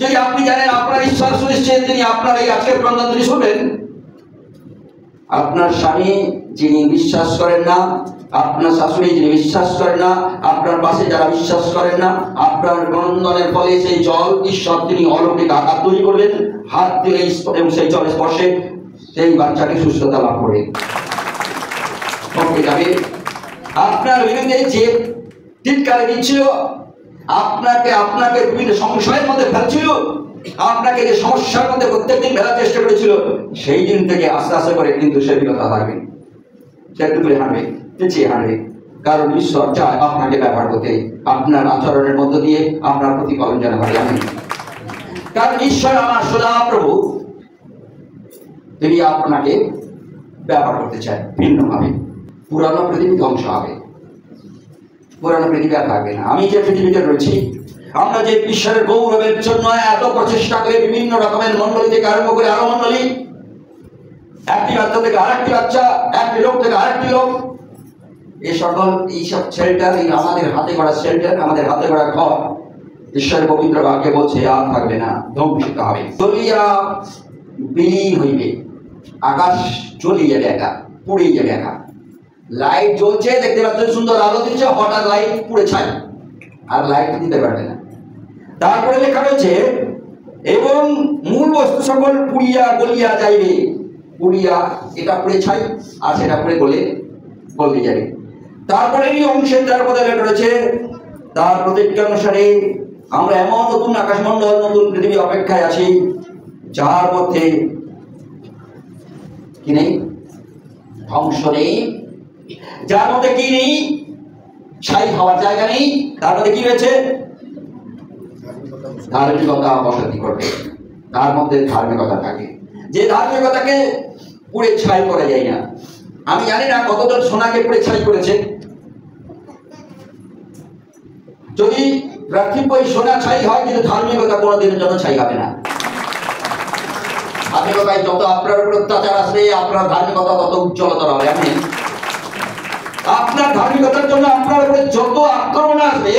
যদি আপনি জানেন আপনার ঈশ্বর সুনিশ্চিত, তিনি আপনার এই আজকের প্রবন্ধ তিনি শুনবেন। আপনার স্বামী যিনি বিশ্বাস করেন না, আপনার শাশুড়ি যিনি বিশ্বাস করেন না, আপনার পাশে যারা বিশ্বাস করেন না, আপনার বন্ধনের ফলে সেই জল ঈশ্বর তিনি অলৌকিক আঘাত তৈরি করবেন, হাত দিলে এবং সেই জলের স্পর্শে সেই বাচ্চাকে সুস্থতা লাভ করে যাবে। আপনার বিরুদ্ধে যে টিটকারি দিচ্ছিল, আপনাকে বিভিন্ন সংশয়ের মধ্যে ফেলছিল, আপনাকে যে সমস্যার মধ্যে প্রত্যেকদিন ফেলার চেষ্টা করেছিল, সেই দিন থেকে আস্তে আস্তে করে কিন্তু সে বিরত থাকবে, সে টুকরে হাঁটবে, পিছিয়ে হাঁটবে। কারণ ঈশ্বর চায় আপনাকে ব্যবহার করতে, আপনার আচরণের মধ্য দিয়ে আপনার প্রতিফলন যেন হয়। আমি কারণ ঈশ্বর আমার সদা প্রভু, তিনি আপনাকে ব্যবহার করতে চায় ভিন্নভাবে। পুরানো পৃথিবী ধ্বংস হবে, পুরানো পৃথিবী আর থাকবে না। আমি যে পৃথিবীতে রয়েছি, আমরা যে ঈশ্বরের গৌরবের জন্য এত প্রচেষ্টা করে বিভিন্ন রকমের মন্ডলী থেকে আরম্ভ করে আরো মন্ডলী, একটি বাচ্চা থেকে আরেকটি বাচ্চা, একটি লোক থেকে আরেকটি লোক, এইসব শেল্টার, আমাদের হাতে গড়া শেল্টার, আমাদের হাতে গড়া ঘর, ঈশ্বরের পবিত্র বাক্যে বলছে আর থাকবে না, ধ্বংসিত হবে, জ্বলিয়া বিলীন হইবে। আকাশ জ্বলিয়ে যাবে, একা পুড়ে যাবে। একা লাইট জ্বলছে, দেখতে পাচ্ছেন সুন্দর আলো দিচ্ছে, হঠাৎ লাইট পুড়ে ছাই, আর লাইট দিতে পারবে না। তারপরে লেখা রয়েছে এবং মূল বস্তু সকল পুড়িয়া গলিয়া যাইবে। পুড়িয়া, এটা পুড়ে ছাই আর সেটা পুড়ে গলে যাবে। তারপরে এই অংশের তারপরে লেখা রয়েছে তার প্রতিজ্ঞা অনুসারে আমরা এমন নতুন আকাশমণ্ডল, নতুন পৃথিবী অপেক্ষায় আছি, যার মধ্যে কি নেই? ধ্বংস নেই, যার মধ্যে কি নেই? ছাই হওয়ার জায়গা নেই। তার মধ্যে কি রয়েছে? ধার্মিকতা বসতি করবে, তার মধ্যে ধার্মিকতা থাকে, যে ধার্মিকতাকে পুড়ে ছাই করা যায় না। আমি জানি না কতজন সোনাকে পুড়ে ছাই করেছে। যদি রাখিব সোনা ছাই হয়, কিন্তু ধার্মিকতা কোনোদিনের জন্য ছাই হবে না। ধার্মিকতায় যত আপনার উপর অত্যাচার আসবে, আপনার ধার্মিকতা তত উজ্জ্বলতর হবে। আপনার ধার্মিকতার জন্য আপনার উপরে যত আক্রমণ আসবে,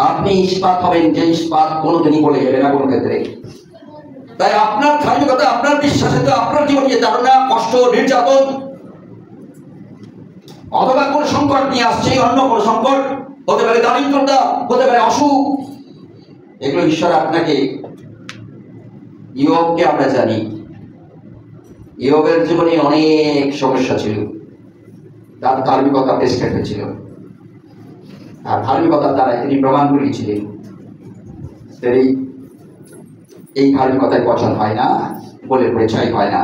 আপনি ইস্পাত হবেন, যে ইস্পাত কোনোদিনই বলে যাবে না কোনো ক্ষেত্রে। তাই আপনার ধার্মিকতা, আপনার বিশ্বাসে তো আপনার জীবনে তাড়না, কষ্ট, নির্যাতন অথবা কোন সংকট নিয়ে আসছে, অন্য কোন সংকট হতে পারে, দারিদ্রতা হতে পারে, অসুখ, এগুলো ঈশ্বর আপনাকে, ইয়োবকে আমরা জানি, ইয়োবের জীবনে অনেক সমস্যা ছিল, তার ধার্মিকতা টেস্টেড হয়েছিল, আর ধার্মিকতার দ্বারা তিনি প্রমাণ করিয়েছিলেন। এই ধার্মিকতায় পছন্দ হয় না বলে পরিচয় হয় না।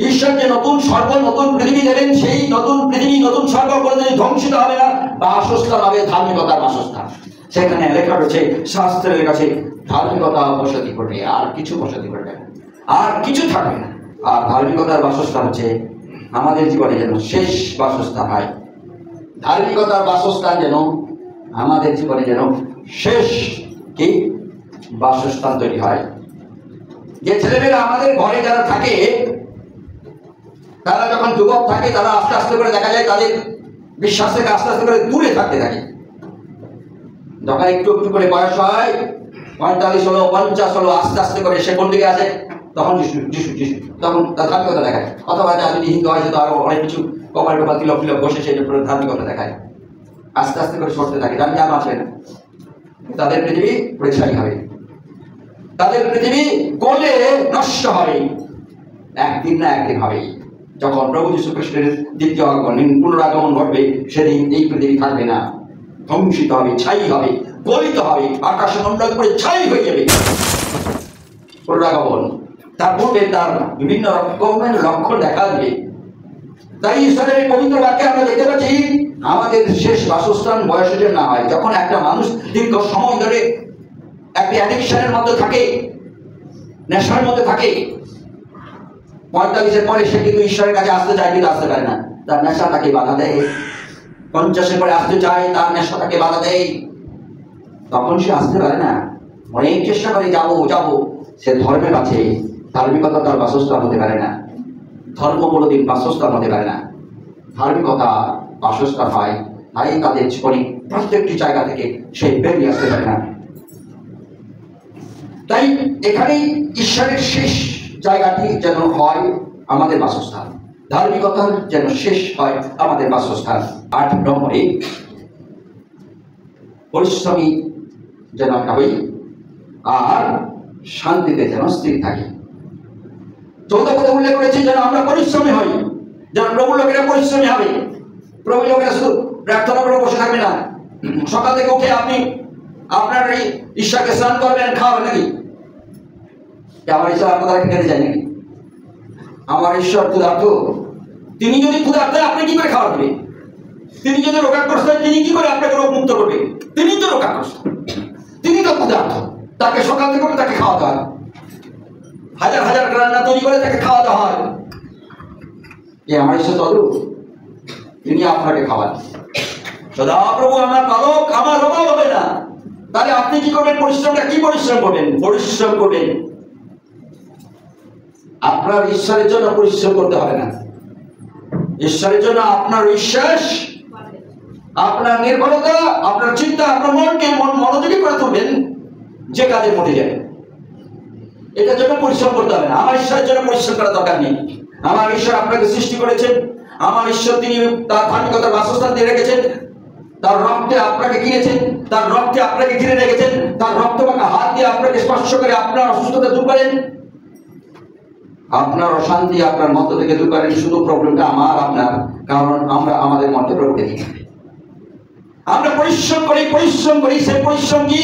ঈশ্বর যে নতুন স্বর্গ, নতুন পৃথিবী দেবেন, সেই নতুন পৃথিবী, নতুন স্বর্গ কোনোদিন ধ্বংসিত হবে না, বাসস্থান হবে ধার্মিকতার বাসস্থান। সেখানে লেখা রয়েছে, শাস্ত্রের কাছে ধার্মিকতা বসতি করবে, আর কিছু বসতি করবে না, আর কিছু থাকবে না। আর ধার্মিকতার বাসস্থান হচ্ছে আমাদের জীবনে যেন শেষ বাসস্থান হয়। ধার্মিকতার বাসস্থান যেন আমাদের জীবনে যেন শেষ কি বাসস্থান তৈরি হয়। যে ছেলেমেয়েরা আমাদের ঘরে যারা থাকে, তারা যখন যুবক থাকে, তারা আস্তে আস্তে করে দেখা যায় তাদের বিশ্বাস থেকে আস্তে আস্তে করে দূরে থাকতে থাকে। যখন একটু একটু করে বয়স হয়, 45 হলো, 50 হলো, আস্তে আস্তে করে সে কোন দিকে আসে, তখন যিশু যিশু যিশু, তখন তার ধার্মিকতা দেখায়। অথবা যদি হিন্দু হয়, তো আরো অনেক কিছু কপাল টোপাল তিলক ফিলক বসে সেই ধার্মিকতা দেখায়। আস্তে আস্তে করে সরতে থাকে, জানি আর আসবে না, তাদের পৃথিবী পরিষ্কারই হবে, তাদের পৃথিবী গলে নষ্ট হবে, একদিন না একদিন হবে। যখন প্রভু যীশু খ্রিস্টের দ্বিতীয় আগমন, পুনরাগমন ঘটবে, সেদিন এই পৃথিবী থাকবে না, ধ্বংসিত হবে, ছাই হবে, গলিত হবে, আকাশ মন্ডল করে ছাই হয়ে যাবে। পুনরাগমন, তার পূর্বে তার বিভিন্ন রকমের লক্ষণ দেখা দিবে। তাই ঈশ্বরের পবিত্র বাক্যে আমরা দেখতে পাচ্ছি, আমাদের শেষ বাসস্থান বয়সের না হয়। যখন একটা মানুষ দীর্ঘ সময় ধরে একটি অ্যাডিকশনের মধ্যে থাকে, নেশার মধ্যে থাকে, 45-এর পরে সে কিন্তু ঈশ্বরের কাছে আসতে চায়, কিন্তু আসতে পারে না, তার নেশা তাকে বাধা দেয়। 50-এর পরে আসতে চায়, তার নেশা তাকে বাধা দেয়, তখন সে আসতে পারে না। অনেক চেষ্টা করে, যাবো যাবো, সে ধর্মের কাছে, ধার্মিকতা তার বাসস্থান হতে পারে না। ধর্ম কোনোদিন বাসস্থান হতে পারে না, ধার্মিকতা বাসস্থান হয়। তাই তাদের জীবনে প্রত্যেকটি জায়গা থেকে সে বেরিয়ে আসতে পারে না। তাই এখানেই ঈশ্বরের শেষ জায়গাটি যেন হয় আমাদের বাসস্থান, ধার্মিকতার যেন শেষ হয় আমাদের বাসস্থান। 8 নম্বরে পরিশ্রমী যেন আমরা হই আর শান্তিতে যেন স্থির থাকি। 14 পদে উল্লেখ করেছে যেন আমরা পরিশ্রমী হই, যেন প্রভু লোকেরা পরিশ্রমী হবে। প্রভু লোকেরা শুধু প্রার্থনা করে বসে থাকবে না, সকাল থেকে উঠে আপনি আপনার এই ঈশ্বরকে স্নান করবেন, খাওয়াবেন নাকি? আমার ঈশ্বর আপনাদের খেতে যায় নাকি? আমার ঈশ্বর ক্ষুধার্ত, তিনি যদি ক্ষুধার্ত আপনি কি করে খাওয়া দেবেন? তিনি যদি রোগাগ্রস্ত তিনি কি করে আপনাকে রোগ মুক্ত করবেন? তিনি তো রোগাগ্রস্ত, তিনি তো ক্ষুধার্ত, তাকে সকাল থেকে তাকে খাওয়াতে হয়, হাজার হাজার রান্না তৈরি করে তাকে খাওয়াতে হয়। আমার ঈশ্বর তদু, তিনি আপনাকে খাওয়ান। সদাপ্রভু আমার পালক, আমার অভাব হবে না। তাহলে আপনি কি করবেন? পরিশ্রমটা কি পরিশ্রম করবেন? পরিশ্রম করবেন। আপনার ঈশ্বরের জন্য পরিশ্রম করতে হবে না, ঈশ্বরের জন্য আপনার বিশ্বাস, আপনার নির্ভরতা, আপনার চিন্তা, আপনার মনকে মনোযোগী করে তুলবেন যে কাজের মধ্যে যায়। এটার জন্য পরিশ্রম করতে হবে না। আমার ঈশ্বরের জন্য পরিশ্রম করার দরকার নেই। আমার ঈশ্বর আপনাকে সৃষ্টি করেছেন, আমার ঈশ্বর তিনি তার ধার্মিকতার বাসস্থান দিয়ে রেখেছেন, তার রক্তে আপনাকে কিনেছেন, তার রক্তে আপনাকে ঘিরে রেখেছেন, তার রক্তমাখা হাত দিয়ে আপনাকে স্পর্শ করে আপনার অসুস্থতা দূর করেন, আপনার অশান্তি আপনার মধ্য থেকে দূর করেন। শুধু প্রবলেমটা আমার আপনার, কারণ আমরা আমাদের মধ্যে প্রভুকে দিই। আমরা পরিশ্রম করি। সেই পরিশ্রম কি?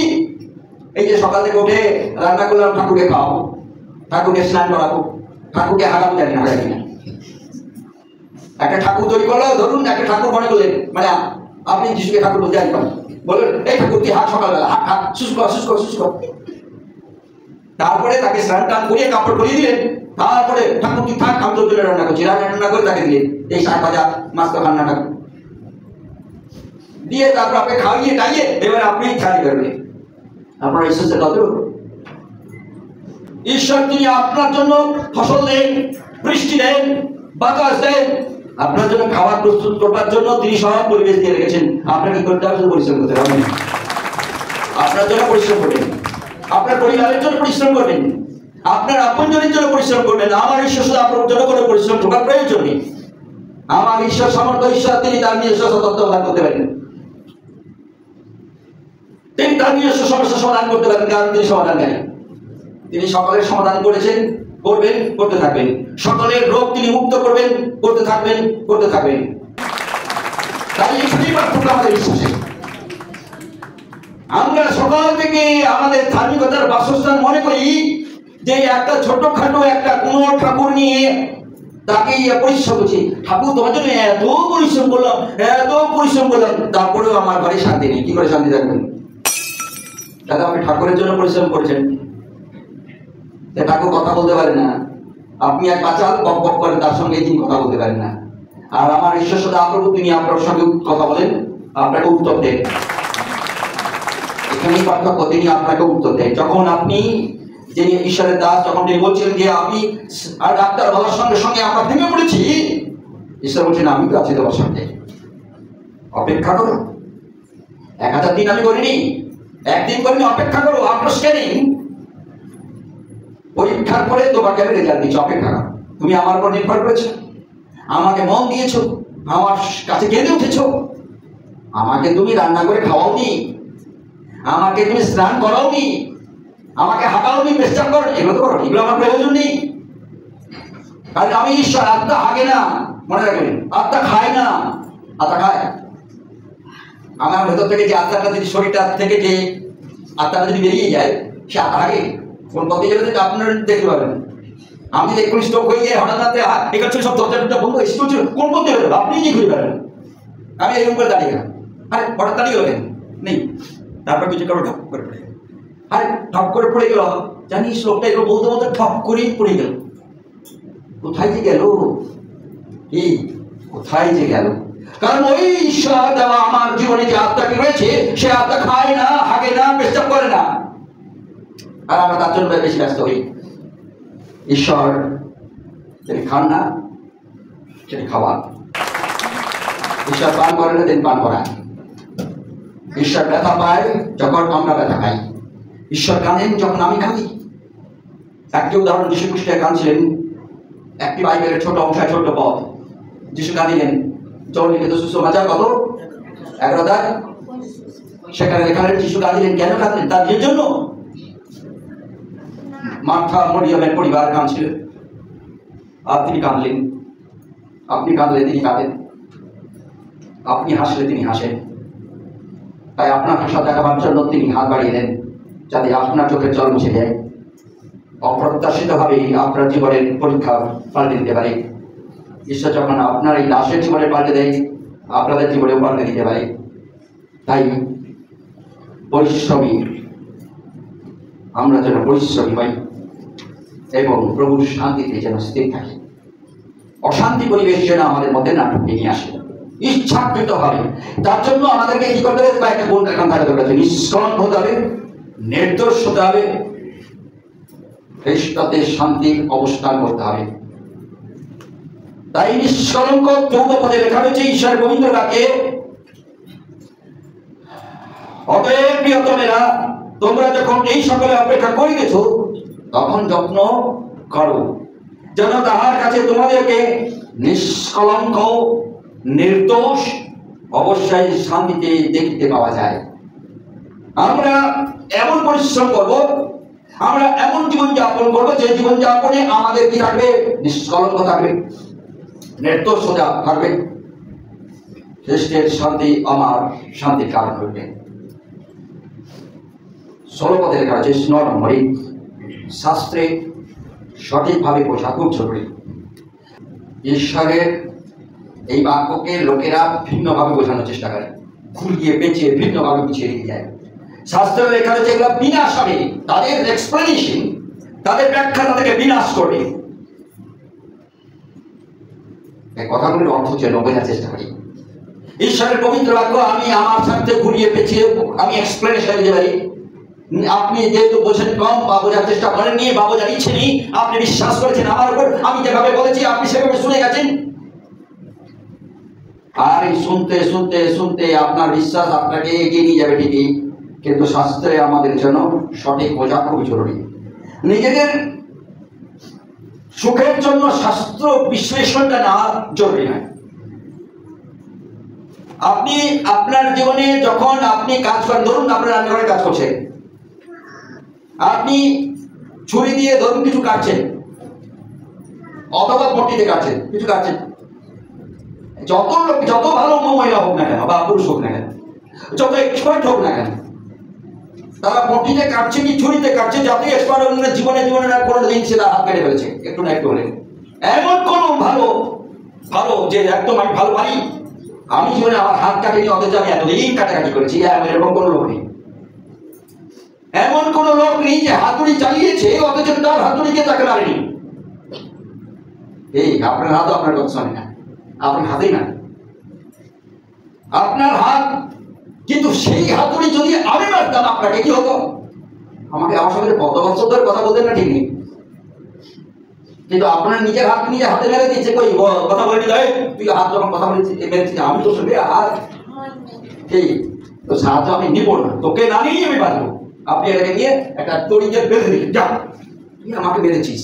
এই যে সকাল থেকে উঠে রান্না করলাম, ঠাকুরকে খাওয়াবো, ঠাকুরকে স্নান করাবো, ঠাকুরকে হারাবো, জানি না হারাবি না। একটা ঠাকুর তৈরি করলো, ধরুন একটা ঠাকুর মনে করলেন, মানে আপনি যিশুকে ঠাকুর বলতে আসবেন, বললেন এই ঠাকুর তুই হাত সকালবেলা হাত শুষ্ক। তারপরে তাকে স্নান টান করিয়ে কাপড় পরিয়ে দিলেন, তারপরে ঠাকুর তুই থাক, আমি তোর জন্য রান্না করছি, রান্না করে তাকে দিলেন এই শাক ভাজা মাছ তো রান্না ঠাকুর দিয়ে, তারপর আপনি খাইয়ে টাইয়ে এবার আপনি খালি করবেন। আপনার ঈশ্বর কত ঈশ্বর, তিনি আপনার জন্য ফসল দেন, বৃষ্টি দেন, বাতাস দেন, আপনার জন্য খাবার প্রস্তুত করবার জন্য তিনি সব পরিবেশ দিয়ে রেখেছেন। আপনাকে কি করতে হবে? পরিশ্রম করতে হবে। আপনার জন্য পরিশ্রম করবেন, আপনার পরিবারের জন্য পরিশ্রম করবেন, আপনার আপনজনের জন্য পরিশ্রম করবেন। আমার ঈশ্বর শুধু আপনার জন্য কোনো পরিশ্রম করার প্রয়োজন নেই। আমার ঈশ্বর সমর্থ ঈশ্বর, তিনি তার নিজস্ব তত্ত্বাবধান করতে পারেন, তিনি তার নিজস্ব সমস্যা সমাধান করতে পারেন, কারণ তিনি সমাধানকারী। তিনি সকলের সমাধান করেছেন, করবেন, করতে থাকবেন। সকলের রোগ তিনি মুক্ত করবেন, করতে থাকবেন। তাই এই পার্থক্য আমাদের বিশ্বাসে। আমরা সকাল থেকে আমাদের ধার্মিকতার বাসস্থান মনে করি যে একটা ছোটখাটো একটা কোন ঠাকুর নিয়ে তাকে পরিশ্রম করছি, ঠাকুর তোমার জন্য এত পরিশ্রম করলাম, তারপরেও আমার ঘরে শান্তি নেই। কি করে শান্তি থাকবেন? দাদা আপনি ঠাকুরের জন্য পরিশ্রম করেছেন, ঠাকুর কথা বলতে পারে না, আপনি এক বাচ্চা বক করেন, তার সঙ্গে তিনি কথা বলতে পারেন না। আর আমার ঈশ্বর সদাপ্রভু, তিনি আপনার সঙ্গে কথা বলেন, আপনাকে উত্তর দেন। এখানেই পার্থক্য, তিনি আপনাকে উত্তর দেন। যখন আপনি যিনি ঈশ্বরের দাস, যখন তিনি বলছিলেন যে আমি আর ডাক্তার বলার সঙ্গে সঙ্গে আমরা ভেঙে পড়েছি, ঈশ্বর বলছেন আমি তো আছি তোমার সঙ্গে, অপেক্ষা করো। 1000 দিন আমি করিনি, একদিন করিনি, অপেক্ষা করো। আপনার স্ক্যানিং পরীক্ষার পরে তোমাকে আমি রেজাল্ট দিচ্ছি, অপেক্ষা করো। তুমি আমার উপর নির্ভর করেছো, আমাকে মন দিয়েছো, আমার কাছে কেঁদে উঠেছো, আমাকে তুমি রান্না করে খাওয়াওনি, আমাকে তুমি স্নান করাওনি, আমাকে হাঁটাওনি, পেশাব করো, এগুলো তো করো, এগুলো আমার প্রয়োজন নেই। কারণ আমি ঈশ্বর, আত্মা হাগে না, মনে রাখবেন, আত্মা খায় না, আত্মা খায়। আমার ভেতর থেকে যে আত্মাটা যদি শরীরটা থেকে যে আত্মাটা যদি বেরিয়ে যায়, সে আত্মা হাগে। কোন পথে গেলে আপনারা দেখতে পাবেন। আমি দেখুন স্ট্রোক হয়ে যায় হঠাৎ এখানে ছিল সব দরজাটা বন্ধ, স্ট্রোক ছিল, কোন পথে বেরোবে আপনি নিজে ঘুরে বেড়াবেন। আমি এরকম করে দাঁড়িয়ে গেলাম, আরে হঠাৎ দাঁড়িয়ে গেলেন নেই, তারপর কিছু কারো ঢপ করে পড়ে গেল, আরে ঢপ করে পড়ে গেল, জানি শ্লোকটা এগুলো বলতে বলতে ঠপ করেই পড়ে গেল। কোথায় যে গেল, কি কোথায় যে গেল? কারণ ওই ঈশ্বর দেওয়া আমার জীবনে যে আত্মাটি রয়েছে, সে আত্মা খায় না, হাগে না, পেশাব করে না। আর আমরা তার জন্য বেশি ব্যস্ত হই। ঈশ্বর তিনি খান না, সেটি খাওয়া। ঈশ্বর পান করে না, দিন পান করায়। ঈশ্বর ব্যথা পায় যখন আমরা ব্যথা পাই। ঈশ্বর কাঁদেন যখন আমি কাঁদি। একটি উদাহরণ, যীশু খ্রিস্ট কাঁদছিলেন একটি বাইবেলের ছোট অংশে, ছোট্ট পথ। যীশু কাঁদিলেন লিখিত সুসমাচার কত 11 অধ্যায়, সেখানে লেখা হলেন যীশু কাঁদিলেন। কেন কাঁদলেন? তার নিজের জন্য। মার্থা মরিয়মের পরিবার কাঁদছিল, আর তিনি কাঁদলেন। আপনি কাঁদলে তিনি কাঁদেন, আপনি হাসলে তিনি হাসেন। তাই আপনার হাসা দেখাবার জন্য তিনি হাত বাড়িয়ে দেন, যাতে আপনার চোখের জল মুছে দেয়। অপ্রত্যাশিতভাবে আপনার জীবনের পরীক্ষা পাল্টে দিতে পারে। ঈশ্বর যখন আপনার এই দাসের জীবনে পাল্টে দেয়, আপনাদের জীবনেও পাল্টে দিতে পারে। তাই পরিশ্রমী, আমরা যেন পরিশ্রমী হই এবং প্রভুর শান্তিতে যেন স্থির থাকি। অশান্তি পরিবেশ যেন আমাদের মধ্যে না ঢুকে নিয়ে আসে ইচ্ছাকৃত হবে। তার জন্য আমাদেরকে কি করতে হবে? একটা গুণ দেখান থাকা দরকার। নিষ্কলঙ্ক হতে হবে, নির্দোষ হতে হবে, খ্রিস্টতে শান্তির অবস্থান করতে হবে। তাই নিষ্কলঙ্ক 14 পদে লেখা হয়েছে ঈশ্বরের পবিত্র বাক্যে, অতএব প্রিয়তমেরা, তোমরা যখন এই সকলে অপেক্ষা করিতেছ, তখন যত্ন করো যেন তাহার কাছে তোমাদেরকে নিষ্কলঙ্ক, নির্দোষ অবশ্যই শান্তিতে দেখিতে পাওয়া যায়। আমরা এমন পরিশ্রম করব, আমরা এমন জীবন যাপন করবো যে জীবন যাপনে আমাদের কি থাকবে? নিষ্কলঙ্ক থাকবে, নির্দোষতা থাকবে। খ্রিস্টের শান্তি আমার শান্তির কারণ হইবে। 16 পদে লেখা আছে 9 নম্বরে, শাস্ত্রে সঠিকভাবে বোঝা খুব জরুরি। ঈশ্বরের এই বাক্যকে লোকেরা ভিন্নভাবে বোঝানোর চেষ্টা করে, ঘুরিয়ে পেঁচিয়ে ভিন্নভাবে পিছিয়ে রেখে যায়। শাস্ত্রে লেখা রয়েছে এগুলো বিনাশ হবে, তাদের এক্সপ্লেনেশন, তাদের ব্যাখ্যা তাদেরকে বিনাশ করবে। এই কথাগুলোর অর্থ যেন বোঝার চেষ্টা করি। ঈশ্বরের পবিত্র বাক্য আমি আমার সাথে ঘুরিয়ে পেঁচিয়ে আমি এক্সপ্লেনেশন দিতে পারি। আপনি যেহেতু বোঝেন কম বা বোঝার চেষ্টা করেননি বা বোঝার ইচ্ছে নেই, আপনি বিশ্বাস করেছেন আমার উপর, আমি যেভাবে বলেছি আপনি সেভাবে শুনে গেছেন। আর এই শুনতে শুনতে শুনতে আপনার বিশ্বাস আপনাকে এগিয়ে নিয়ে যাবে ঠিকই, কিন্তু শাস্ত্রে আমাদের জন্য সঠিক বোঝা খুবই জরুরি। নিজেদের সুখের জন্য শাস্ত্র বিশ্লেষণটা না জরুরি নয়। আপনি আপনার জীবনে যখন আপনি কাজ করেন, ধরুন আপনার রান্নাঘরে কাজ করছেন, আপনি ছুরি দিয়ে ধরুন কিছু কাটছেন অথবা বটিতে কাটছেন, কিছু কাটছেন, যত ভালো মহিলা হোক না কেন বা পুরুষ হোক না কেন, যত এক্সপার্ট হোক না কেন, তারা বটিতে কাটছে কি ছুরিতে কাটছে, যাতে এক্সপার্ট জীবনে জীবনে না কোনো দিন সে তার হাত কেটে ফেলেছে একটু না একটু হলে। এমন কোনো ভালো ভালো যে একদম আমি ভালো পারি, আমি জীবনে আমার হাত কাটেনি অথচ আমি এতদিন কাটাকাটি করেছি, এরকম কোনো লোক নেই। এমন কোন লোক নেই যে হাতুড়ি চালিয়েছে অথচ তার হাতুড়িকে তাকে মারেনি। এই আপনার হাত আপনার কথা শোনে না, আপনার হাতেই না আপনার হাত, কিন্তু সেই হাতুড়ি যদি আমি মারতাম আপনাকে কি হতো? আমাকে আমার সঙ্গে কত বছর ধরে কথা বলতেন না ঠিক নেই, কিন্তু আপনার নিজের হাত নিজে হাতে মেরে দিচ্ছে। কই কথা বলে দেয় তুই হাত যখন কথা বলেছিস মেরেছিস, আমি তো শুনে হাত এই তো সাহায্য আমি নিব না, তোকে না নিয়ে আমি বাঁচবো। আপনি এটাকে নিয়ে একটা তড়িয়ে বেঁধে দিলেন, যা তুই আমাকে মেরেছিস,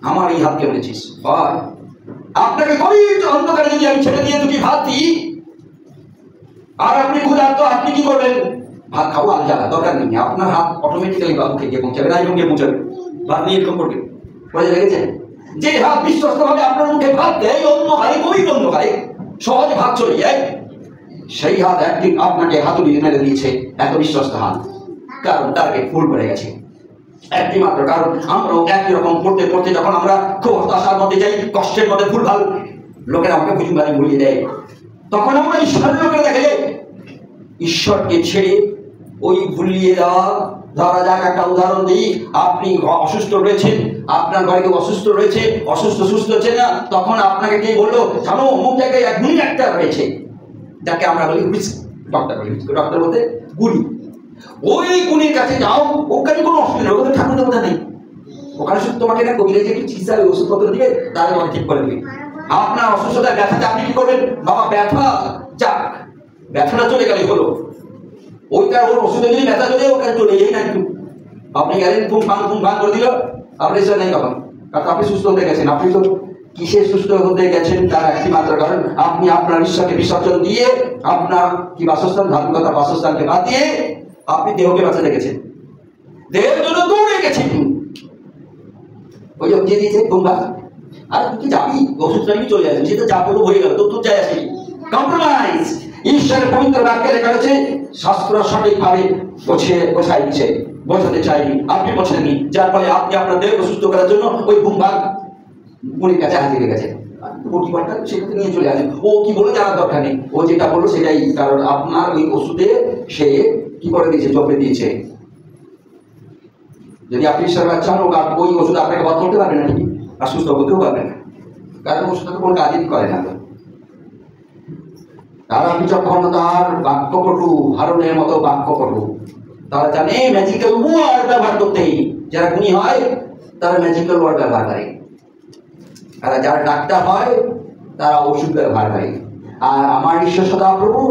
আমার এই হাতকে মেরেছিস। হয় আপনাকে গভীর অন্ধকারে যদি আমি ছেড়ে দিয়ে দুটি ভাত দিই আর আপনি ক্ষুধার্ত, আপনি কি করবেন? ভাত খাবো, আর জ্বালা দরকার নেই, আপনার হাত অটোমেটিক্যালি বাবুকে গিয়ে পৌঁছাবে না, এবং গিয়ে পৌঁছাবে। ভাত নিয়ে এরকম করবে, বোঝা লেগেছে? যে হাত বিশ্বস্ত ভাবে আপনার মুখে ভাত দেয়, অন্ধকারে গভীর অন্ধকারে সহজে ভাত চলে যায়, সেই হাত একদিন আপনাকে হাতুড়ি মেরে দিয়েছে। এত বিশ্বস্ত হাত, কারণ টার্গেট ফুল করে গেছে একটি মাত্র কারণ আমরাও একই রকম করতে করতে যখন আমরা খুব হতাশার মধ্যে যাই, কষ্টের মধ্যে ভুলভাল লোকেরা আমাকে বুঝিয়ে ভুলিয়ে দেয়, তখন আমরা ঈশ্বরের লোকেরা দেখে যাই ঈশ্বরকে ছেড়ে ওই ভুলিয়ে দেওয়া। ধরা যাক একটা উদাহরণ দিই, আপনি অসুস্থ রয়েছেন, আপনার ঘরে কেউ অসুস্থ রয়েছে, অসুস্থ সুস্থ হচ্ছে না, তখন আপনাকে কে বললো জানো অমুক জায়গায় এক গুণী ডাক্তার রয়েছে, যাকে আমরা বলি ডক্টর বলি, ডক্টর বলতে গুণী। ওই গুণীর কাছে যাও, ওখানে কোনো অসুবিধা নেই, ওখানে ঠাকুর দেবতা নেই, ওখানে শুধু তোমাকে না কবিরাজি একটু চিকিৎসা ওষুধপত্র দিয়ে তাহলে তোমাকে ঠিক করে দিবে। আপনার অসুস্থতার ব্যথাতে আপনি কি করবেন? বাবা ব্যথা যাক, ব্যথাটা চলে গেলে হলো, ওইটা ওর ওষুধে যদি ব্যথা চলে ওটা চলে যাই না, একটু আপনি গেলেন ফুম ফাং করে দিল, আপনি এসে নেই তখন, কারণ আপনি সুস্থ হতে গেছেন। আপনি তো কিসে সুস্থ হতে গেছেন তার একটি মাত্র কারণ, আপনি আপনার ঈশ্বরকে বিসর্জন দিয়ে আপনার কি বাসস্থান, ধার্মিকতার বাসস্থানকে বাদ দিয়ে আপনি দেহকে বাঁচাতে গেছেন, দেহের জন্য দৌড়ে গেছেন। ওই যে দিয়ে দিয়েছে তোমরা, আর তুই কি যাবি ওষুধটা নিয়ে চলে আসবি, সেটা যা বলবো হয়ে গেল, তোর যাই আসেনি। কম্প্রোমাইজ ঈশ্বরের পবিত্র বাক্যে লেখা রয়েছে, শাস্ত্র সঠিকভাবে বোঝাই দিচ্ছে, বোঝাতে চাইনি, আপনি বোঝেননি, যার ফলে আপনি আপনার দেহকে সুস্থ করার জন্য ওই ঘুমভাগ উনির কাছে হাজির গেছে, প্রতিবারটা সেটাতে নিয়ে চলে আসেন। ও কি বলে জানার দরকার নেই, ও যেটা বললো সেটাই, কারণ আপনার ওই ওষুধে সে কি করে দিয়েছে, চপে দিয়েছে। যদি আপনি ঈশ্বর বাচ্চা হন, ওই ওষুধ আপনাকে বধ করতে পারবে না ঠিকই, আর সুস্থ করতেও পারবে না, কারণ ওষুধটাকে কোনো কাজই করে না। তারা বিচক্ষণতার বাক্যপটু, হারুনের মতো বাক্যপটু, তারা জানে ম্যাজিক্যাল ওয়ার্ড ব্যবহার করতে। যারা গুণী হয় তারা ম্যাজিক্যাল ওয়ার্ড ব্যবহার করে, আর যারা ডাক্তার হয় তারা ওষুধ ব্যবহার করে। আর আমার ঈশ্বর সদাপ্রভু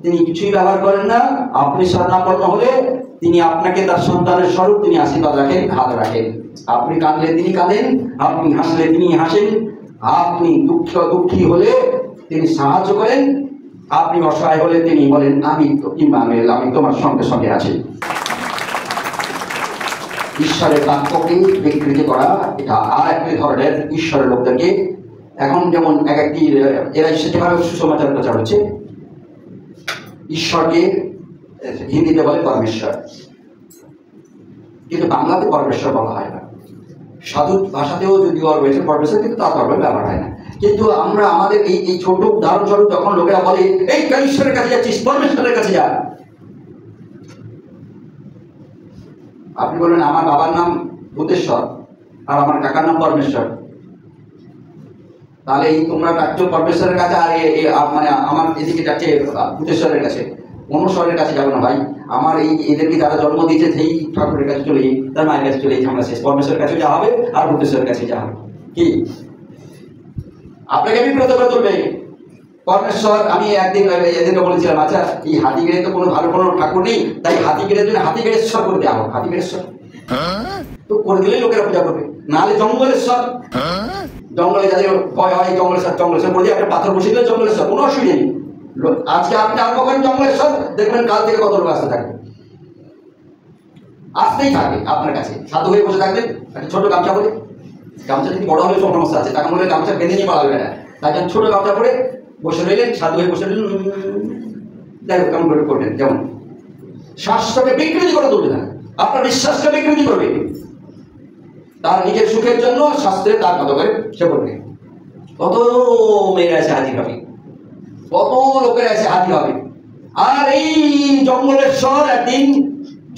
তিনি কিছুই ব্যবহার করেন না। আপনি শরণাপন্ন হলে তিনি আপনাকে তার সন্তানের স্বরূপ তিনি আশীর্বাদ রাখেন, হাত রাখেন। আপনি কাঁদলে তিনি কাঁদেন, আপনি হাসলে তিনি হাসেন, আপনি দুঃখী হলে তিনি সাহায্য করেন, আপনি অসহায় হলে তিনি বলেন আমি ইম্মানুয়েল, আমি তোমার সঙ্গে সঙ্গে আছি। ঈশ্বরের বাক্যকে বিকৃতি করা এটা আর একটি ধরনের ঈশ্বরের লোকদেরকে, এখন যেমন এক একটি এরা যেভাবে সুসমাচার প্রচার হচ্ছে, ঈশ্বরকে হিন্দিতে বলে পরমেশ্বর, কিন্তু বাংলাতে পরমেশ্বর বলা হয় না। সাধু ভাষাতেও যদিও রয়েছে পরমেশ্বর, কিন্তু তার ধর্মে ব্যবহার হয় না। কিন্তু আমরা আমাদের এই ছোট উদাহরণস্বরূপ যখন লোকেরা বলে এই ঈশ্বরের কাছে যাচ্ছিস, পরমেশ্বরের কাছে যা, আপনি বলবেন আমার বাবার নাম ভূতেশ্বর আর আমার কাকার নাম পরমেশ্বর, তাহলে এই তোমরা ডাকছো পরমেশ্বরের কাছে, আর মানে আমার এদিকে যাচ্ছে ভূতেশ্বরের কাছে, অনুস্বরের কাছে যাবো না ভাই। আমার এদেরকে যারা জন্ম দিয়েছে সেই ঠাকুরের কাছে চলে যাই, তার মায়ের কাছে চলে যাই, আমরা শেষ পরমেশ্বরের কাছে যাওয়া হবে আর ভূতেশ্বরের কাছে যাওয়া হবে। কি আপনাকে বিব্রত করে তুলবে পরমেশ্বর? আমি একদিন এদেরকে বলেছিলাম, আচ্ছা এই হাতিগেড়ে তো কোনো ভালো কোনো ঠাকুর নেই, তাই হাতিগেড়ের জন্য হাতিগেড়েশ্বর করে দেওয়া হোক, হাতিগেড়েশ্বর তো করে দিলেই লোকেরা পূজা করবে। নাহলে জঙ্গলেশ্বর, জঙ্গলে যাদের ভয় হয় জঙ্গলেশ্বর করে দিয়ে একটা পাথর বসিয়ে দিলে জঙ্গলেশ্বর, কোনো অসুবিধা নেই। আজকে আপনি আরম্ভ করেন জঙ্গলেশ্বর, দেখবেন কাল থেকে কত লোক আসতে থাকবে, আসতেই থাকবে আপনার কাছে। সাধু হয়ে বসে থাকবেন একটা ছোট গামছা পরে, গামছা যদি বড় হলে সব সমস্যা আছে, টাকা মূল্যে গামছা বেঁধে নিয়ে পালাবে না, তাই জন্য ছোট গামছা পরে বসে রইলেন, সাধু হয়ে বসে রইলেন, যাই হোক কেমন করে করবেন। যেমন শ্বাসটাকে বিকৃতি করে তুলবে না, আপনার বিশ্বাসটা বিকৃতি করবে, তার নিজের সুখের জন্য শাস্ত্রে তার মতো করে সে করবে। কত মেয়েরা এসে হাজির হবে, কত লোকের এসে হাজির হবে, আর এই জঙ্গলেশ্বর একদিন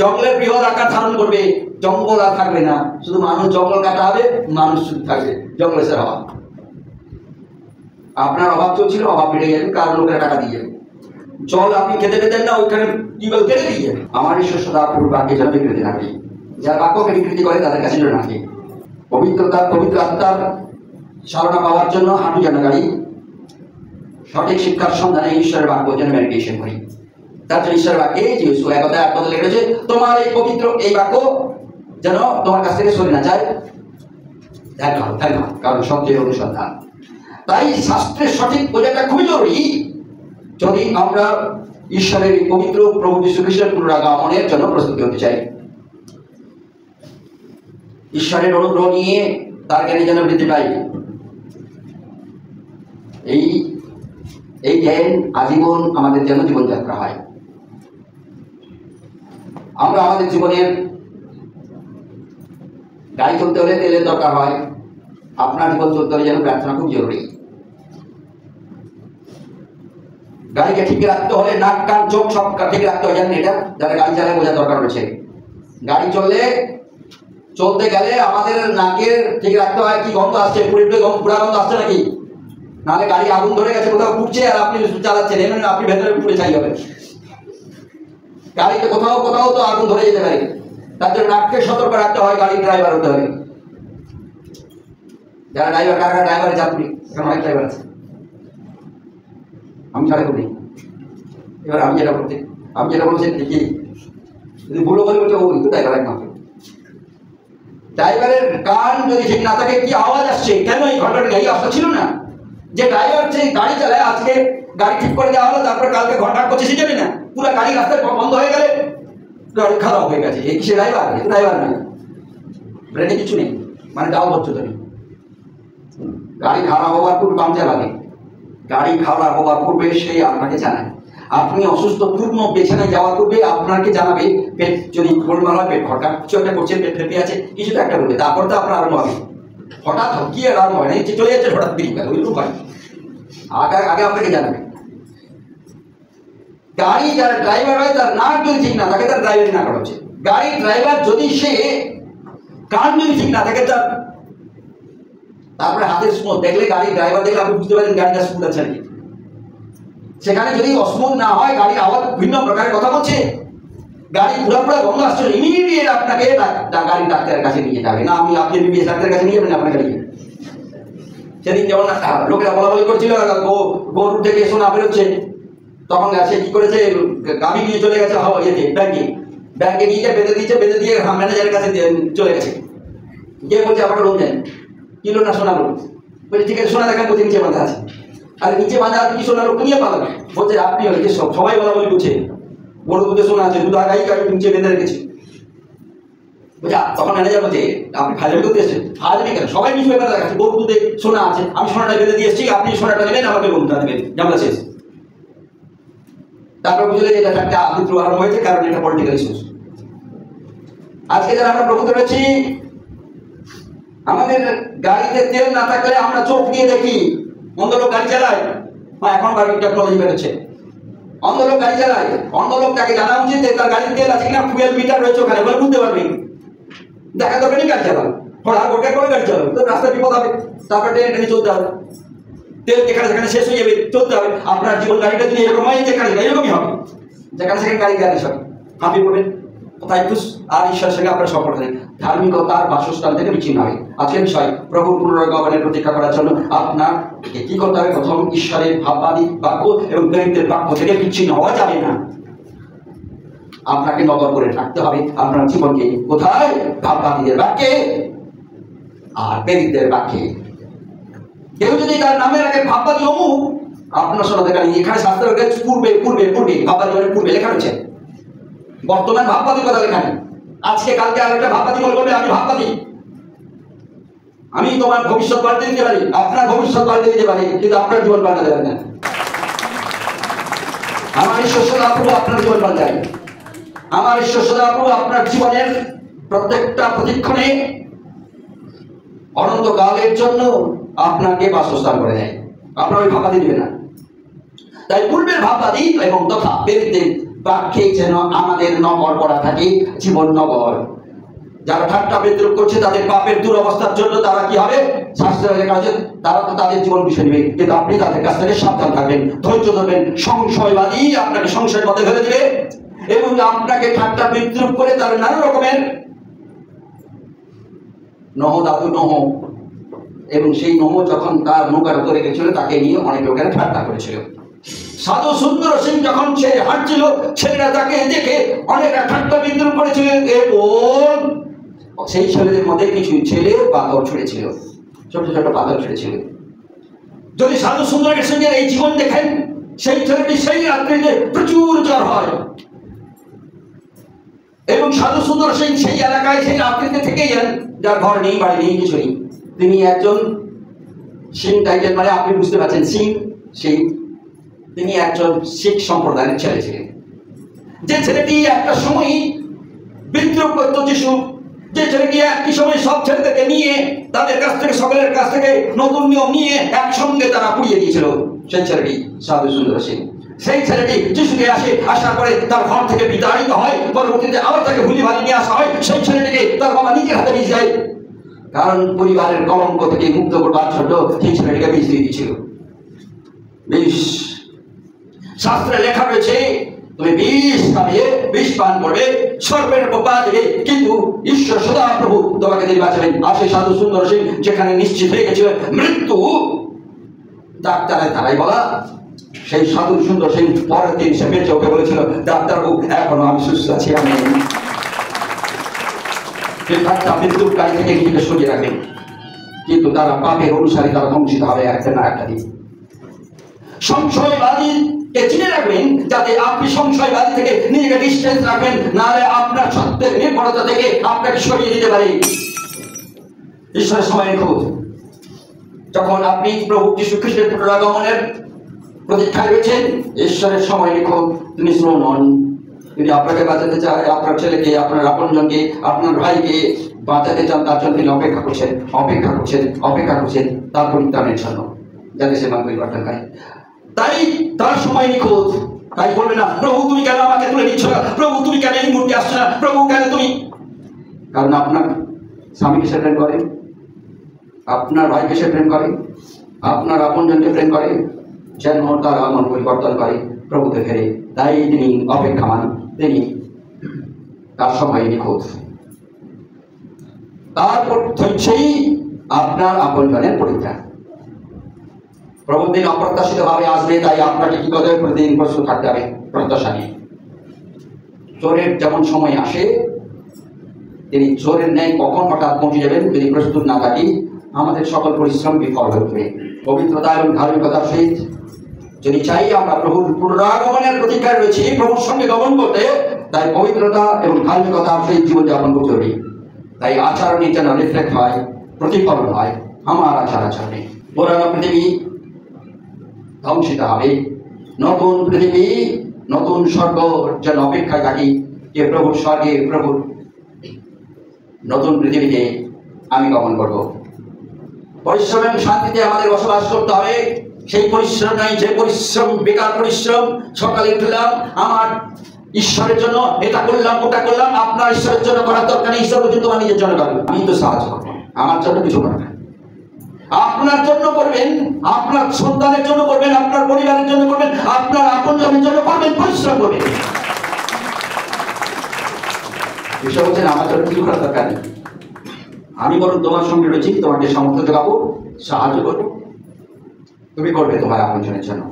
জঙ্গলের বৃহৎ আকার ধারণ করবে, জঙ্গল আর থাকবে না, শুধু মানুষ, জঙ্গল কাটা হবে, মানুষ শুধু থাকবে, জঙ্গলেশ্বর হওয়া। আপনার অভাব চলছিল, অভাব বেড়ে যাবে, কারণ লোকেরা টাকা দিয়ে যাবে। জল আপনি খেতে পেতেন না, ওইখানে টিউবওয়েল কেটে দিয়ে যাবে। আমার ঈশ্বর সদাপ্রভুর বাক্যে যেন বিকৃতি না করি, যারা বাক্যকে বিকৃতি করে তাদের কাছে যেন না করি। পবিত্র আত্মার সারণা পাওয়ার জন্য হাঁটু যেন গাড়ি, সঠিক শিক্ষার সন্ধানে ঈশ্বরের বাক্য যেন মেডিটেশন করি। তার জন্য ঈশ্বরের বাক্যে যে 1:8 লেখা রয়েছে, তোমার এই পবিত্র এই বাক্য যেন তোমার কাছ থেকে সরে না যায়, কারণ সত্যের অনুসন্ধান। তাই শাস্ত্রের সঠিক বোঝাটা খুবই জরুরি যদি আমরা ঈশ্বরের পবিত্র প্রভু যীশু খ্রিস্টের পুনরাগমনের জন্য প্রস্তুতি হতে চাই। ঈশ্বরের অনুগ্রহ নিয়ে তার জ্ঞানে যেন বৃদ্ধি পাই, এই জ্ঞান আজীবন আমাদের যেন জীবনযাত্রা হয়। আমরা আমাদের জীবনের গাড়ি চলতে হলে তেলের দরকার হয়, আপনার জীবন চলতে হলে যেন প্রার্থনা খুব জরুরি। গাড়িকে ঠিক রাখতে হলে নাক কান চোখ সব ঠিক রাখতে হয়, জানেন এটা যারা গাড়ি চালায় বোঝার দরকার রয়েছে। গাড়ি চলতে গেলে আমাদের নাকের ঠিক রাখতে হয়, কি গন্ধ আসছে, পুরা গন্ধ আসছে নাকি, নাহলে গাড়ি আগুন ধরে গেছে, কোথাও পুড়ছে আর আপনি চালাচ্ছেন, এমনি আপনি ভেতরে পুড়ে চাই হবে। গাড়িতে কোথাও কোথাও তো আগুন ধরে যেতে পারে, তার জন্য নাককে সতর্ক রাখতে হয়, গাড়ির ড্রাইভার হতে হবে। যারা ড্রাইভার, কারা ড্রাইভারের যাত্রী, এখানে অনেক ড্রাইভার আছে, আমি সাড়ে করি। এবার আমি যেটা বলছি কি, যদি ভুলো করে বলছে ওই তো ড্রাইভার একমাত্র। ড্রাইভারের কান যদি ঠিক না থাকে, কি আওয়াজ আসছে, কেন এই ঘটনা, এই অবস্থা ছিল না যে ড্রাইভার যে গাড়ি চালায়, আজকে গাড়ি ঠিক করে দেওয়া হলো, তারপর কালকে ঘটনা করছে সে জানি না, পুরো গাড়ি রাস্তায় বন্ধ হয়ে গেলে গাড়ি খারাপ হয়ে গেছে। এই কিসে ড্রাইভার? এই ড্রাইভার নয়, ব্রেনে কিছু নেই, মানে ডাউন হচ্ছে তো। গাড়ি খারাপ হওয়ার পূর্বে পাঞ্চা লাগে, গাড়ি খারাপ হওয়ার পূর্বে সে আপনাকে জানায়। আপনি অসুস্থ পূর্ণ পেছনে যাওয়ার পূর্বে আপনাকে জানাবে, পেট যদি গোলমাল হয়, পেট খটকা কিছু একটা করছে, পেট ফেপে আছে, কিছু একটা বলবে, তারপর তো আপনার আরম্ভ হবে। হঠাৎ কি আর আরম্ভ হয় না, চলে যাচ্ছে হঠাৎ বেরিয়ে গেল, ওইরকম হয়। আগে আপনাকে জানাবে। গাড়ি যারা ড্রাইভার হয়, তার নাক যদি ঠিক না থাকে, তার ড্রাইভারি না করা হচ্ছে। গাড়ির ড্রাইভার যদি সে কান যদি ঠিক না থাকে, তারপরে হাতের স্মুথ দেখলে, গাড়ির ড্রাইভার দেখলে আপনি বুঝতে পারেন গাড়িটা স্মুথ আছে নাকি। সেখানে যদি অস্মুথ না হয়, গাড়ির আওয়াজ ভিন্ন প্রকারের কথা বলছে, গাড়ি পুরোপুরি বন্ধ আসছে, ইমিডিয়েট আপনাকে গাড়ির ডাক্তারের কাছে নিয়ে যাবে। না আপনি বিবিএস ডাক্তারের কাছে নিয়ে যাবেন আপনার গাড়িকে। সেদিন যেমন লোকেরা বলাবলি করছিল, গরু থেকে সোনা বেরোচ্ছে, তখন সে কি করেছে, গাড়ি নিয়ে চলে গেছে ইয়েতে ব্যাংকে নিয়ে গিয়ে বেঁধে দিয়ে ম্যানেজারের কাছে চলে গেছে। গিয়ে বলছে আপনার লোন দেন, কিলো না সোনা লোক, বলছে ঠিক আছে সোনা দেখান, বলছে নিচে বাঁধা আছে। আর নিচে বাঁধা আছে কি সোনা লোক নিয়ে পালাবে, বলছে আপনি সবাই বলাবলি করছে, গরু দুধে সোনা আছে, দুধ আগাই গাড়ি নিচে বেঁধে রেখেছে। বলছে তখন ম্যানেজার বলছে আপনি ফাইলামি করতে এসেছেন, ফাইলামি কেন, সবাই নিউজ পেপারে দেখাচ্ছে গরু দুধে সোনা আছে, আমি সোনাটা বেঁধে দিয়ে এসেছি, আপনি সোনাটা নেবেন, আমাকে গরুটা দেবেন, জামলা শেষ। তারপর বুঝলে এটা একটা বিদ্রোহ আরম্ভ হয়েছে, কারণ এটা পলিটিক্যাল ইস্যুস। আজকে যারা আমরা প্রভুত্ব রয়েছি, আমাদের গাড়িতে তেল না থাকলে আমরা চোখ দিয়ে দেখি, অন্ধ লোক গাড়ি চালায়, এখন গাড়ির টেকনোলজি বেরোচ্ছে, অন্ধ লোক গাড়ি চালায়, অন্ধ লোক তাকে জানা উচিত যে তার গাড়ির তেল আছে কিনা, ফুয়েল মিটার রয়েছে ওখানে, বলে বুঝতে পারবে। দেখা দরকার নেই গাড়ি চালাবে, হঠাৎ করে গাড়ি চালাবে, তো রাস্তায় বিপদ হবে, তারপরে টেনে টেনে চলতে হবে, তেল যেখানে সেখানে শেষ হয়ে যাবে, চলতে হবে। আপনার জীবন গাড়িটা যদি এরকম হয়, যেখানে এরকমই হবে, যেখানে সেখানে গাড়ি সব হাঁপিয়ে পড়বেন, কোথায় খুশ, আর ঈশ্বরের সঙ্গে আপনার সম্পর্ক নেই, ধার্মিকতার বাসস্থান থেকে বিচ্ছিন্ন হবে। আজকের বিষয় প্রভুর পুনরগমনের প্রতীক্ষা করার জন্য আপনার কি করতে হবে? প্রথম, ঈশ্বরের ভাববাদী বাক্য এবং প্রেরিতদের বাক্য থেকে বিচ্ছিন্ন হওয়া যাবে না। আপনাকে নজর করে রাখতে হবে আপনার জীবনকে, কোথায়? ভাববাদীদের বাক্যে আর প্রেরিতদের বাক্যে। কেউ যদি তার নামের আগে ভাববাদী অমুক, আপনার শোনাতে গেলে এখানে শাস্ত্রের পূর্বে ভাববাদী মানে পূর্বে লেখা রয়েছে, বর্তমান ভাববাদী কথা লেখা নেই। আজকে কালকে আর একটা ভাববাদী বলবে আমি ভাববাদী, আমি তোমার ভবিষ্যৎ পাল্টে দিতে পারি, আপনার ভবিষ্যৎ পাল্টে দিতে পারি, কিন্তু আপনার জীবন পাল্টাতে পারে না। আমার ঈশ্বর সদাপ্রভু আপনার জীবন পাল্টায়, আমার ঈশ্বর সদাপ্রভু আপনার জীবনের প্রত্যেকটা প্রতিক্ষণে অনন্তকালের জন্য আপনাকে বাসস্থান করে দেয়, আপনার ওই ভাববাদী দিবে না। তাই পূর্বের ভাববাদী এবং তথা প্রেরিতদের বাক্যে যেন আমাদের নগর করা থাকে, জীবন নগর। যারা ঠাট্টা বিদ্রুপ করছে, তাদের পাপের দুরবস্থার জন্য তারা কি হবে? শাস্ত্রের লেখা আছে, তারা তো তাদের জীবন বিষয় নেবে, কিন্তু আপনি তাদের কাছ থেকে সাবধান থাকবেন, ধৈর্য ধরবেন। সংশয়বাদী আপনাকে সংশয়ের মধ্যে ফেলে দিবে এবং আপনাকে ঠাট্টা বিদ্রুপ করে তার নানা রকমের নহ এবং সেই নহ যখন তার নৌকার উপরে গেছিল, তাকে নিয়ে অনেক লোকেরা ঠাট্টা করেছিল। সাধু সুন্দর সিং যখন সে হাঁটছিল, ছেলেরা তাকে দেখে অনেকটা ঠাট্টা বিদ্রুপ করেছিল এবং সেই ছেলেদের মধ্যে কিছু ছেলে পাথর ছুঁড়েছিল, ছোট ছোট পাথর ছুঁড়েছিল। যদি সাধু সুন্দরের সঙ্গে এই জীবন দেখেন, সেই ছেলেটি সেই রাত্রিতে প্রচুর জ্বর হয় এবং সাধু সুন্দর সিং সেই এলাকায় সেই রাত্রিতে থেকেই যান, যার ঘর নেই, বাড়ি নেই, কিছু নেই। তিনি একজন সিং টাইটেল, মানে আপনি বুঝতে পারছেন, সিং তিনি একজন শিখ সম্প্রদায়ের ছেলে ছিলেন। যে ছেলেটি একটা সময় বিদ্রোহ করত যিশু, যে ছেলেটি একটি সময় সব ছেলেদেরকে নিয়ে তাদের কাছ থেকে, সকলের কাছ থেকে নতুন নিয়ম নিয়ে একসঙ্গে তারা পুড়িয়ে দিয়েছিল, সেই ছেলেটি সাধু সুন্দর সিং। সেই ছেলেটি যিশুকে আসার পরে তার ঘর থেকে বিতাড়িত হয়, পরবর্তীতে আবার তাকে ভুলি ভালি নিয়ে আসা হয়। সেই ছেলেটিকে তার বাবা নিজের হাতে নিয়ে যায়, কারণ পরিবারের কলঙ্ক থেকে মুক্ত করবার জন্য সেই ছেলেটিকে বিষ দিয়ে দিয়েছিল। শাস্ত্রে লেখা রয়েছে, তুমি বিষ খাবে, বিষ পান করবে, সর্পের উপর পা দেবে, কিন্তু ঈশ্বর সদা প্রভু তোমাকে তিনি বাঁচাবেন। আর সেই সাধু সুন্দর সিং যেখানে নিশ্চিত হয়ে গেছিল মৃত্যু ডাক্তারের দ্বারাই বলা, সেই সাধু সুন্দর সিং পরের দিন সে বেঁচে ওকে বলেছিল, ডাক্তারবাবু এখনো আমি সুস্থ আছি, আমি মৃত্যুর গাড়ি থেকে নিজেকে সরিয়ে রাখবেন। কিন্তু তারা পাপের অনুসারী, তারা ধ্বংসিত হবে একটা না একটা দিন। সংশয়বাদীকে চিনে রাখবেন যাতে আপনি সংশয়বাদী থেকে নিজেকে ডিস্টেন্স রাখবেন, নাহলে আপনার সত্যের নির্ভরতা থেকে আপনাকে সরিয়ে দিতে পারে। ঈশ্বরের সময় নিখুঁত। যখন আপনি প্রভু যীশু খ্রিস্টের পুনরাগমনের প্রতীক্ষায় রয়েছেন, ঈশ্বরের সময় নিখুঁত। তিনি স্লো নন। তিনি আপনাকে বাঁচাতে চায়, আপনার ছেলেকে, আপনার আপনজনকে, আপনার ভাইকে বাঁচাতে চান, তার জন্য তিনি অপেক্ষা করছেন, অপেক্ষা করছেন, অপেক্ষা করছেন তার পরিত্রাণের জন্য, যাতে সে মান পরিবর্তন করে। তাই তার সময় নিখুঁত। তাই বলবে না, প্রভু তুমি কেন আমাকে তুলে নিচ্ছ না, প্রভু তুমি কেন এই মুহূর্তে আসছো না, প্রভু কেন তুমি। কারণ আপনার স্বামীকে সে প্রেম করে, আপনার ভাইকে সে প্রেম করে, আপনার আপনজনকে প্রেম করে, যেন তার মন পরিবর্তন করে, প্রভুকে ফেরে। তাই তিনি অপেক্ষামান, তিনি তার সময় নিখুঁত। তারপর সেই আপনার আপনজনের পরীক্ষা প্রভুদিন অপ্রত্যাশিত ভাবে আসবে। তাই আপনাকে কি করতে হবে? প্রতিদিন প্রস্তুত থাকতে হবে প্রত্যাশা নিয়ে। চোরের যেমন সময় আসে, তিনি চোরের ন্যায় কখন হঠাৎ পৌঁছে যাবেন যদি প্রস্তুত না থাকি, আমাদের সকল পরিশ্রম বিফল হয়ে পবিত্রতা এবং ধার্মিকতার সহিত যদি চাই আমরা প্রভুর পুনরাগমনের প্রতীক্ষায় রয়েছি, প্রভুর সঙ্গে গমন করতে, তাই পবিত্রতা এবং ধার্মিকতার সহিত জীবনযাপন করতে হবে। তাই আচরণে যেন রিফ্লেক্ট হয়, প্রতিফলন হয় আমার আচরণে। পুরানো পৃথিবী ধ্বংসিত হবে, নতুন পৃথিবী, নতুন স্বর্গ যেন অপেক্ষায় থাকি, যে প্রভুর স্বর্গে, প্রভুর নতুন পৃথিবীতে আমি গমন করব। পরিশ্রম এবং শান্তিতে আমাদের বসবাস করতে হবে। সেই পরিশ্রম নাই যে পরিশ্রম, বেকার পরিশ্রম। সকালে উঠলাম, আমার ঈশ্বরের জন্য এটা করলাম, ওটা করলাম। আপনার ঈশ্বরের জন্য করার দরকার নেই, ঈশ্বর পর্যন্ত আমার নিজের জন্য করবেন। আমি তো সাহায্য করবো, আমার জন্য কিছু করবেন, আপনার জন্য করবেন, আপনার সন্তানের জন্য করবেন, আপনার পরিবারের জন্য করবেন, আপনার আপনজনের জন্য করবেন, পরিশ্রম করবেন। ঈশ্বর বলছেন আমার জন্য কিছু করার দরকার নেই, আমি বরং তোমার সঙ্গে রয়েছি, তোমাকে সামর্থ্য দেখাবো, সাহায্য করবো, তুমি করবে তোমার আপনজনের জন্য।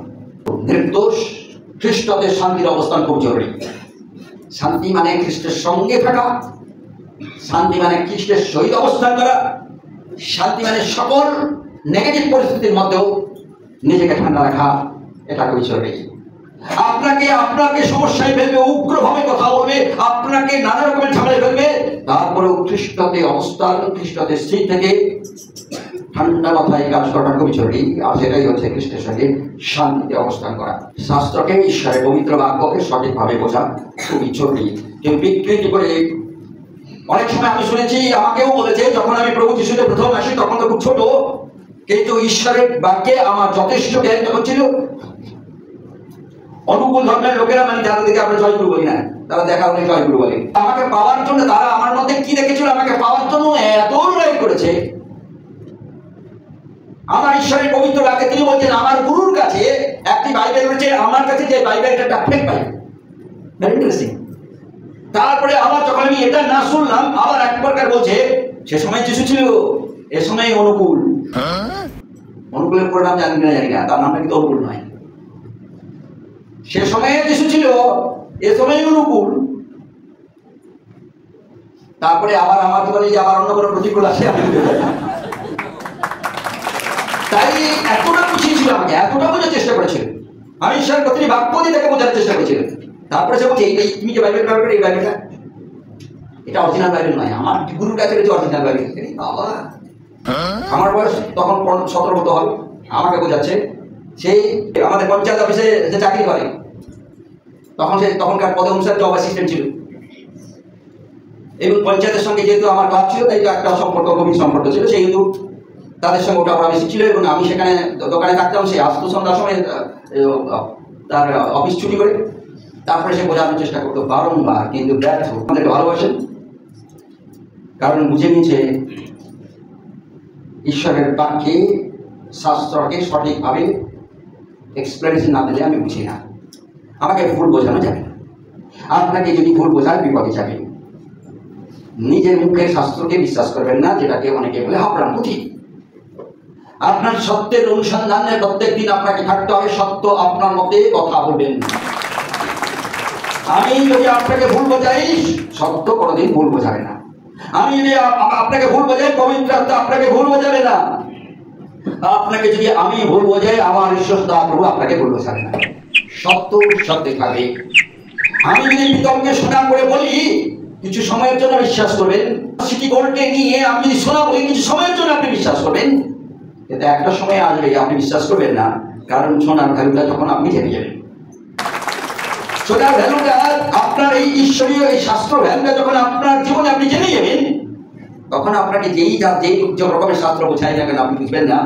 নির্দোষ খ্রিস্টদের শান্তির অবস্থান খুব জরুরি। শান্তি মানে খ্রিস্টের সঙ্গে থাকা, শান্তি মানে খ্রিস্টের সহিত অবস্থান করা, শান্তি মানে সকল নেগেটিভ পরিস্থিতির মধ্যেও নিজেকে ঠান্ডা রাখা। এটা খুবই জরুরি। আপনাকে সমস্যায় ফেলবে, উগ্রভাবে কথা বলবে, আপনাকে নানা রকমের ঝামেলায় ফেলবে, তারপরেও খ্রিস্টতে অবস্থান, খ্রিস্টতে স্থির থেকে ঠান্ডা মাথায় কাজ করাটা খুবই জরুরি। আর সেটাই হচ্ছে খ্রিস্টের সঙ্গে শান্তিতে অবস্থান করা। শাস্ত্রকে, ঈশ্বরের পবিত্র বাক্যকে সঠিকভাবে বোঝা খুবই জরুরি। কেউ বিকৃতি করে, অনেক সময় আমি শুনেছি, আমাকেও বলেছে, যখন আমি প্রভু যিশুতে প্রথম আসি তখন তো খুব ছোট, কিন্তু ঈশ্বরের বাক্যে আমার যথেষ্ট জ্ঞান তখন ছিল। অনুকূল ধর্মের লোকেরা, মানে যাদের দিকে আমরা জয়গুরু বলি না, তারা দেখা হলে জয়গুরু বলে। আমাকে পাওয়ার জন্য তারা আমার মধ্যে কি দেখেছিল, আমাকে পাওয়ার জন্য এত লড়াই করেছে। আমার ঈশ্বরের পবিত্র বাক্যে তিনি বলছেন, আমার গুরুর কাছে একটি বাইবেল রয়েছে, আমার কাছে যে বাইবেলটা একটা ফেক বাইবেল। Very interesting. তারপরে আবার যখন আমি এটা না শুনলাম, আবার এক প্রকার বলছে, সে সময় যিশু ছিল, এ সময় অনুকূল। অনুকূলের পুরো নাম জানি না, তার নামটা কিন্তু অনুকূল নয়। সে সময়ে যিশু ছিল, এ সময় অনুকূল। তারপরে আবার আমার জীবনে যে আবার অন্য কোনো প্রতিকূল আসে, আমি তাই এতটা বুঝিয়েছিল, আমাকে এতটা বোঝার চেষ্টা করেছিল। আমি ঈশ্বরের প্রতি বাক্য দিয়ে তাকে বোঝার চেষ্টা করেছিলাম। তারপরে সে বলছে, এই তুমি যে বাইবেল ব্যবহার করে, এই বাইবেলটা এটা অরিজিনাল বাইবেল নয়, আমার গুরুর কাছে রয়েছে অরিজিনাল বাইবেল। বাবা, আমার বয়স তখন 17 মতো হবে। আমাকে বোঝাচ্ছে, সেই আমাদের পঞ্চায়েত অফিসে যে চাকরি করে, তখনকার পদে অনুসারে জব অ্যাসিস্ট্যান্ট ছিল, এবং পঞ্চায়েতের সঙ্গে যেহেতু আমার ক্লাব ছিল, তাই একটা সম্পর্ক, গভীর সম্পর্ক ছিল, সেহেতু তাদের সঙ্গে ওটা বেশি ছিল। এবং আমি সেখানে দোকানে থাকতাম, সে আসতো সন্ধ্যার সময় তার অফিস ছুটি করে। তারপরে সে বোঝানোর চেষ্টা করতো বারংবার, কিন্তু ব্যর্থ। আমাদেরকে ভালোবাসেন কারণ বুঝে নিয়েছে ঈশ্বরের বাক্যে, শাস্ত্রকে সঠিকভাবে এক্সপ্লেনেশন না দিলে আমি বুঝি না, আমাকে ভুল বোঝানো যাবে না। আপনাকে যদি ভুল বোঝায় বিপদে যাবেন। নিজের মুখের শাস্ত্রকে বিশ্বাস করবেন না, যেটাকে অনেকে বলে হাবরাম পুঁথি। আপনার সত্যের অনুসন্ধানে প্রত্যেক দিন আপনাকে থাকতে হবে। সত্য আপনার মতে কথা বলবেন। আমি যদি আপনাকে ভুল বোঝাই, সত্য কোনোদিন ভুল বোঝাবে না। আমি যদি আপনাকে ভুল বোঝাই, পবিত্র আত্মা আপনাকে ভুল বোঝাবে না। আপনাকে যদি আমি ভুল বোঝাই, আমার ঈশ্বর প্রভু আপনাকে ভুল বোঝাবে না। সত্য সত্যি থাকবে। আমি যদি বিতর্কে শোনা করে বলি, কিছু সময়ের জন্য বিশ্বাস করবেন। সিটি গোল্ডকে নিয়ে আমি যদি শোনা বলি, কিছু সময়ের জন্য আপনি বিশ্বাস করবেন। কিন্তু একটা সময় আসবে আপনি বিশ্বাস করবেন না, কারণ সোনার ভ্যালুটা যখন আপনি জেনে যাবেন। সোনার ভ্যালুটা আপনার এই ঈশ্বরীয় এই শাস্ত্র ভ্যালুটা যখন আপনার জীবনে আপনি জেনে যাবেন, তখন আপনাকে যেই রকমের শাস্ত্র বোঝাই না কেন আপনি বুঝবেন না।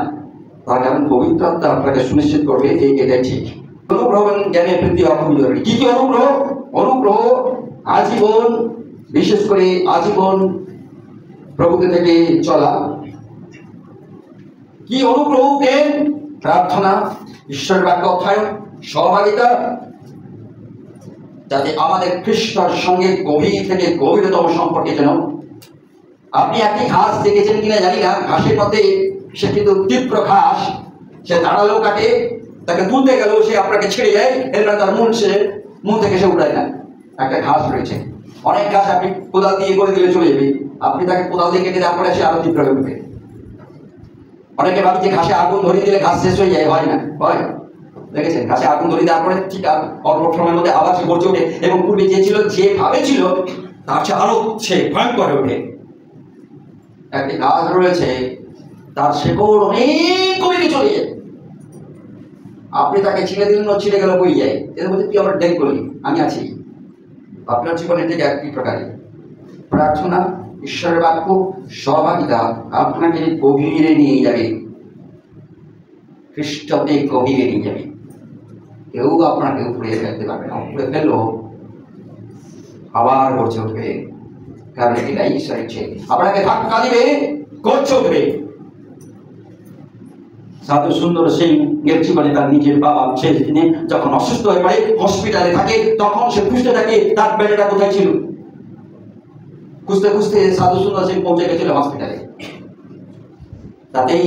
তাহলে এমন পবিত্র আত্মা আপনাকে সুনিশ্চিত করবে যে এটাই ঠিক। অনুগ্রহ জ্ঞানের বৃদ্ধি খুবই জরুরি। কি কি অনুগ্রহ? অনুগ্রহ আজীবন, বিশেষ করে আজীবন প্রভুকে থেকে চলা। কি অনুগ্রহ? জ্ঞান, প্রার্থনা, ঈশ্বরের বাক্য অধ্যয়ন, সহভাগিতা, যাতে আমাদের খ্রিস্টের সঙ্গে গভীর থেকে গভীরতম সম্পর্কে যেন। আপনি একটি ঘাস দেখেছেন কিনা জানি না, ঘাসের মধ্যে সে কিন্তু তীব্র ঘাস, সে দাঁড়ালেও কাটে, তাকে তুলতে গেলেও সে আপনাকে ছেড়ে যায়, এরপরে তার মূল থেকে সে উঠায় না। একটা ঘাস রয়েছে, অনেক ঘাস আপনি কোদাল দিয়ে করে দিলে চলে যাবে, আপনি তাকে কোদাল দিয়ে কেটে দেওয়ার পরে সে আরো তীব্র হয়ে উঠবে। অনেকে ভাবি যে ঘাসে আগুন ধরিয়ে দিলে ঘাস শেষ হয়ে যায়, হয় না? হয়। দেখেছেন, ঘাসে আগুন ধরিয়ে দেওয়ার পরে ঠিক অল্প সময়ের মধ্যে আবার সে গর্জে ওঠে, এবং পূর্বে যে ছিল যেভাবে ছিল তার চেয়ে আরো সে ভয়ঙ্কর হয়ে ওঠে। একটি গাছ রয়েছে, তার শেকড় অনেক গভীরে চলে যায়, আপনি তাকে ছিঁড়ে দিলেন, ছিঁড়ে গেল বই যায়। এর মধ্যে তুই আমার দেখ করলি, আমি আছি। আপনার জীবনে ঠিক একই প্রকারে প্রার্থনা, ঈশ্বরের বাক্য, সহভাগিতা আপনাকে গভীরে নিয়ে যাবে, খ্রিস্টতে গভীরে নিয়ে যাবে। কেউ আপনাকে উপরে ফেলতে পারবে না। উপরে ফেললো আবার গর্জে উঠবে, কারণ এটাই ঈশ্বর ইচ্ছে। আপনাকে ধাক্কা দিবে, গর্জে উঠবে। সাধু সুন্দর সিং এর জীবনে তার নিজের বাবা শেষ দিনে যখন অসুস্থ হয়ে পড়ে, হসপিটালে থাকে, তখন সে খুঁজতে থাকে তার বেডটা কোথায় ছিল। খুঁজতে খুঁজতে সাধু সুন্দর সিং পৌঁছে গেছিল হসপিটালে। তাতেই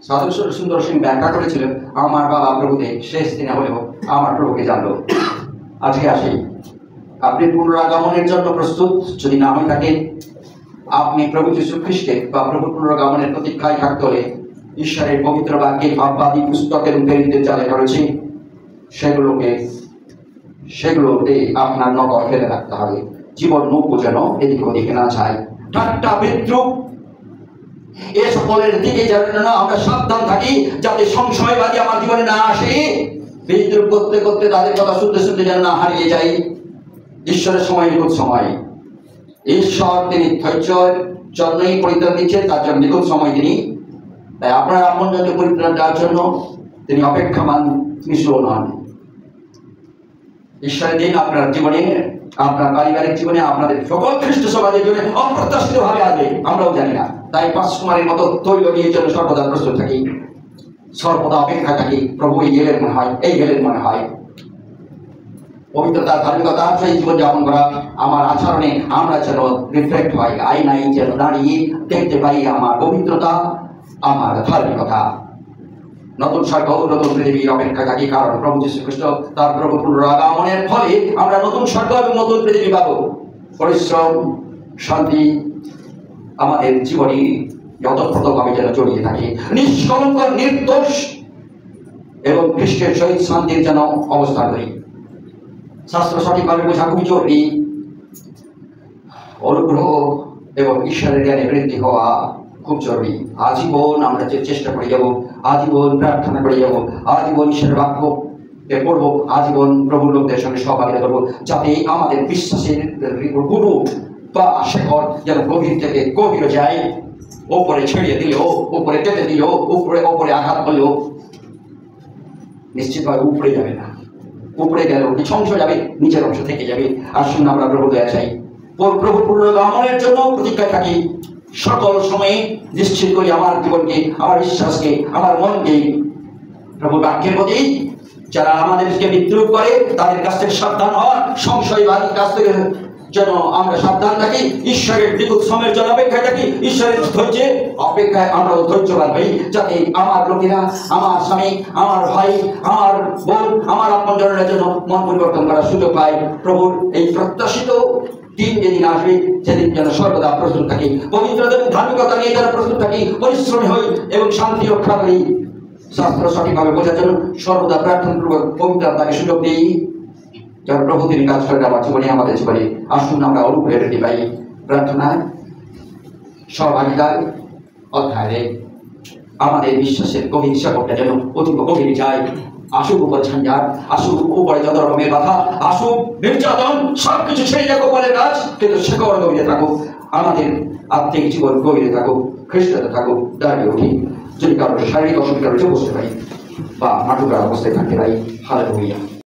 সাধু সুন্দর সিং ব্যাখ্যা করেছিল, আমার বাবা প্রভুতে শেষ দিনে হলেও আমার প্রভুকে জানলো। আজকে আসি, আপনি পুনরাগমনের জন্য প্রস্তুত? যদি না হয়ে থাকেন, আপনি প্রভু যীশু খ্রিস্টের বা প্রভু পুনরাগমনের প্রতীক্ষায় থাকতে হলে ঈশ্বরের পবিত্র বাক্যের ভাববাদী পুস্তকের প্রেরিতদের জালে করেছি, সেগুলোতে আপনার নজর ফেলে রাখতে হবে। জীবন নৌকো যেন এদিক ওদিকে না যায়। ঠাট্টা বিদ্রুপ এ সকলের দিকে যেন আমরা সাবধান থাকি, যাতে সংশয়বাদী আমার জীবনে না আসে। বিদ্রুপ করতে করতে তাদের কথা শুনতে শুনতে যেন না হারিয়ে যাই। ঈশ্বরের সময় নিখুঁত সময়। ঈশ্বর তিনি ধৈর্যের জন্যই পরিত্রাণ দিচ্ছেন, তার জন্য নিখুঁত সময় তিনি। তাই আপনার আপনজনকে পরিত্রাণ দেওয়ার জন্য তিনি অপেক্ষামান, তিনি স্লো নন। ঈশ্বরের দিন আপনার জীবনে, আপনার পারিবারিক জীবনে, আপনাদের সকল খ্রিস্ট সমাজের জন্য অপ্রত্যাশিত ভাবে আসবে, আমরাও জানি না। তাই 5 কুমারের মতো তৈল নিয়ে জন্য সর্বদা প্রস্তুত থাকি, সর্বদা অপেক্ষা থাকি। প্রভু এই গেলেন মনে হয়, এই গেলেন মনে হয়। পবিত্রতা, ধার্মিকতা, সেই জীবন যাপন করা, আমার আচরণে আমরা যেন রিফ্লেক্ট হয়, আয়নায় যেন দাঁড়িয়ে দেখতে পাই আমার পবিত্রতা, আমার ধার্মিকতা। নতুন স্বর্গ, নতুন পৃথিবীর অপেক্ষা থাকি, কারণ প্রভু যীশু খ্রিস্ট তার প্রভু পুনরাগমনের ফলে আমরা নতুন স্বর্গ এবং নতুন পৃথিবী পাবো। পরিশ্রম, শান্তি আমাদের জীবনে যতপ্রতভাবে যেন জড়িয়ে থাকে, নিষ্কলঙ্ক, নির্দোষ এবং খ্রিস্টের সহিত শান্তির যেন অবস্থান করি। শাস্ত্র সঠিকভাবে বোঝা খুবই জরুরি। অনুগ্রহ এবং ঈশ্বরের জ্ঞানে বৃদ্ধি হওয়া খুব জরুরি। আজীবন আমরা যে চেষ্টা করে যাব, আজীবন প্রার্থনা করে যাব, আজীবন ঈশ্বরের বাক্য পড়বো, আজীবন প্রভুর লোকদের সঙ্গে সহযোগিতা করবো, যাতে আমাদের বিশ্বাসের গুরু বা শেখর যেন গভীর থেকে গভীর যায়। ওপরে ছেড়িয়ে দিলেও, ওপরে টেপে দিলেও, ওপরে আঘাত করলেও নিশ্চিতভাবে উপরে যাবে না। উপরে গেলেও কিছু অংশ যাবে, নিচের অংশ থেকে যাবে। আসুন আমরা প্রভু দয়া চাই, প্রভু পুনরাগমনের জন্য প্রতীক্ষায় থাকি। সকল সময়ে নিশ্চিত করি আমার জীবনকে, আমার বিশ্বাসকে, আমার মনকে প্রভু বাক্যের প্রতি যারা আমাদেরকে বিদ্রুপ করে তাদের কাছ থেকে সাবধান হওয়ার, সংশয়বাদীর কাছ থেকে যেন আমরা সাবধান থাকি, ঈশ্বরের দীর্ঘসময়ের জন্য অপেক্ষায় থাকি, ঈশ্বরের ধৈর্যে অপেক্ষায় আমরা ধৈর্যবান হই, যাতে আমার লোকেরা, আমার স্বামী, আমার ভাই, আমার বোন, আমার আপনজনেরা যেন মন পরিবর্তন করার সুযোগ পায়। প্রভুর এই প্রত্যাশিত দিন যেদিন আসবে সেদিন যেন সর্বদা প্রস্তুত থাকি, পবিত্র ধার্মিকতা নিয়ে যেন প্রস্তুত থাকি, পরিশ্রমী হই এবং শান্তি রক্ষা করি। শাস্ত্র সঠিকভাবে বোঝার জন্য সর্বদা প্রার্থনাপূর্বক পবিত্র আত্মাকে সুযোগ দিই, যেন প্রভু তিনি কাজ করে আমার জীবনে, আমাদের জীবনে। আসুন আমরা অনুপ্রেরণা পাই প্রার্থনায় সহভাগিতার অধ্যায়ে আমাদের বিশ্বাসের গভীর সাগরটা যেন অতীব গভীরে যায়। আসুক উপর ঝঞ্ঝাট, আসুক উপরে যত রকমের বাধা, আসুক নির্যাতন, সবকিছু ছেড়ে যাক উপরের কাজ, কিন্তু শেকড় গভীরে থাকুক, আমাদের আত্মিক জীবন গভীরে থাকুক, খ্রিস্টাতে থাকুক। দাঁড়িয়ে উঠি, যদি কারোর শারীরিক অসুবিধা রয়েছে বসতে পারি বা মাঠুকার অবস্থায় থাকতে পারি। হালেলুয়া।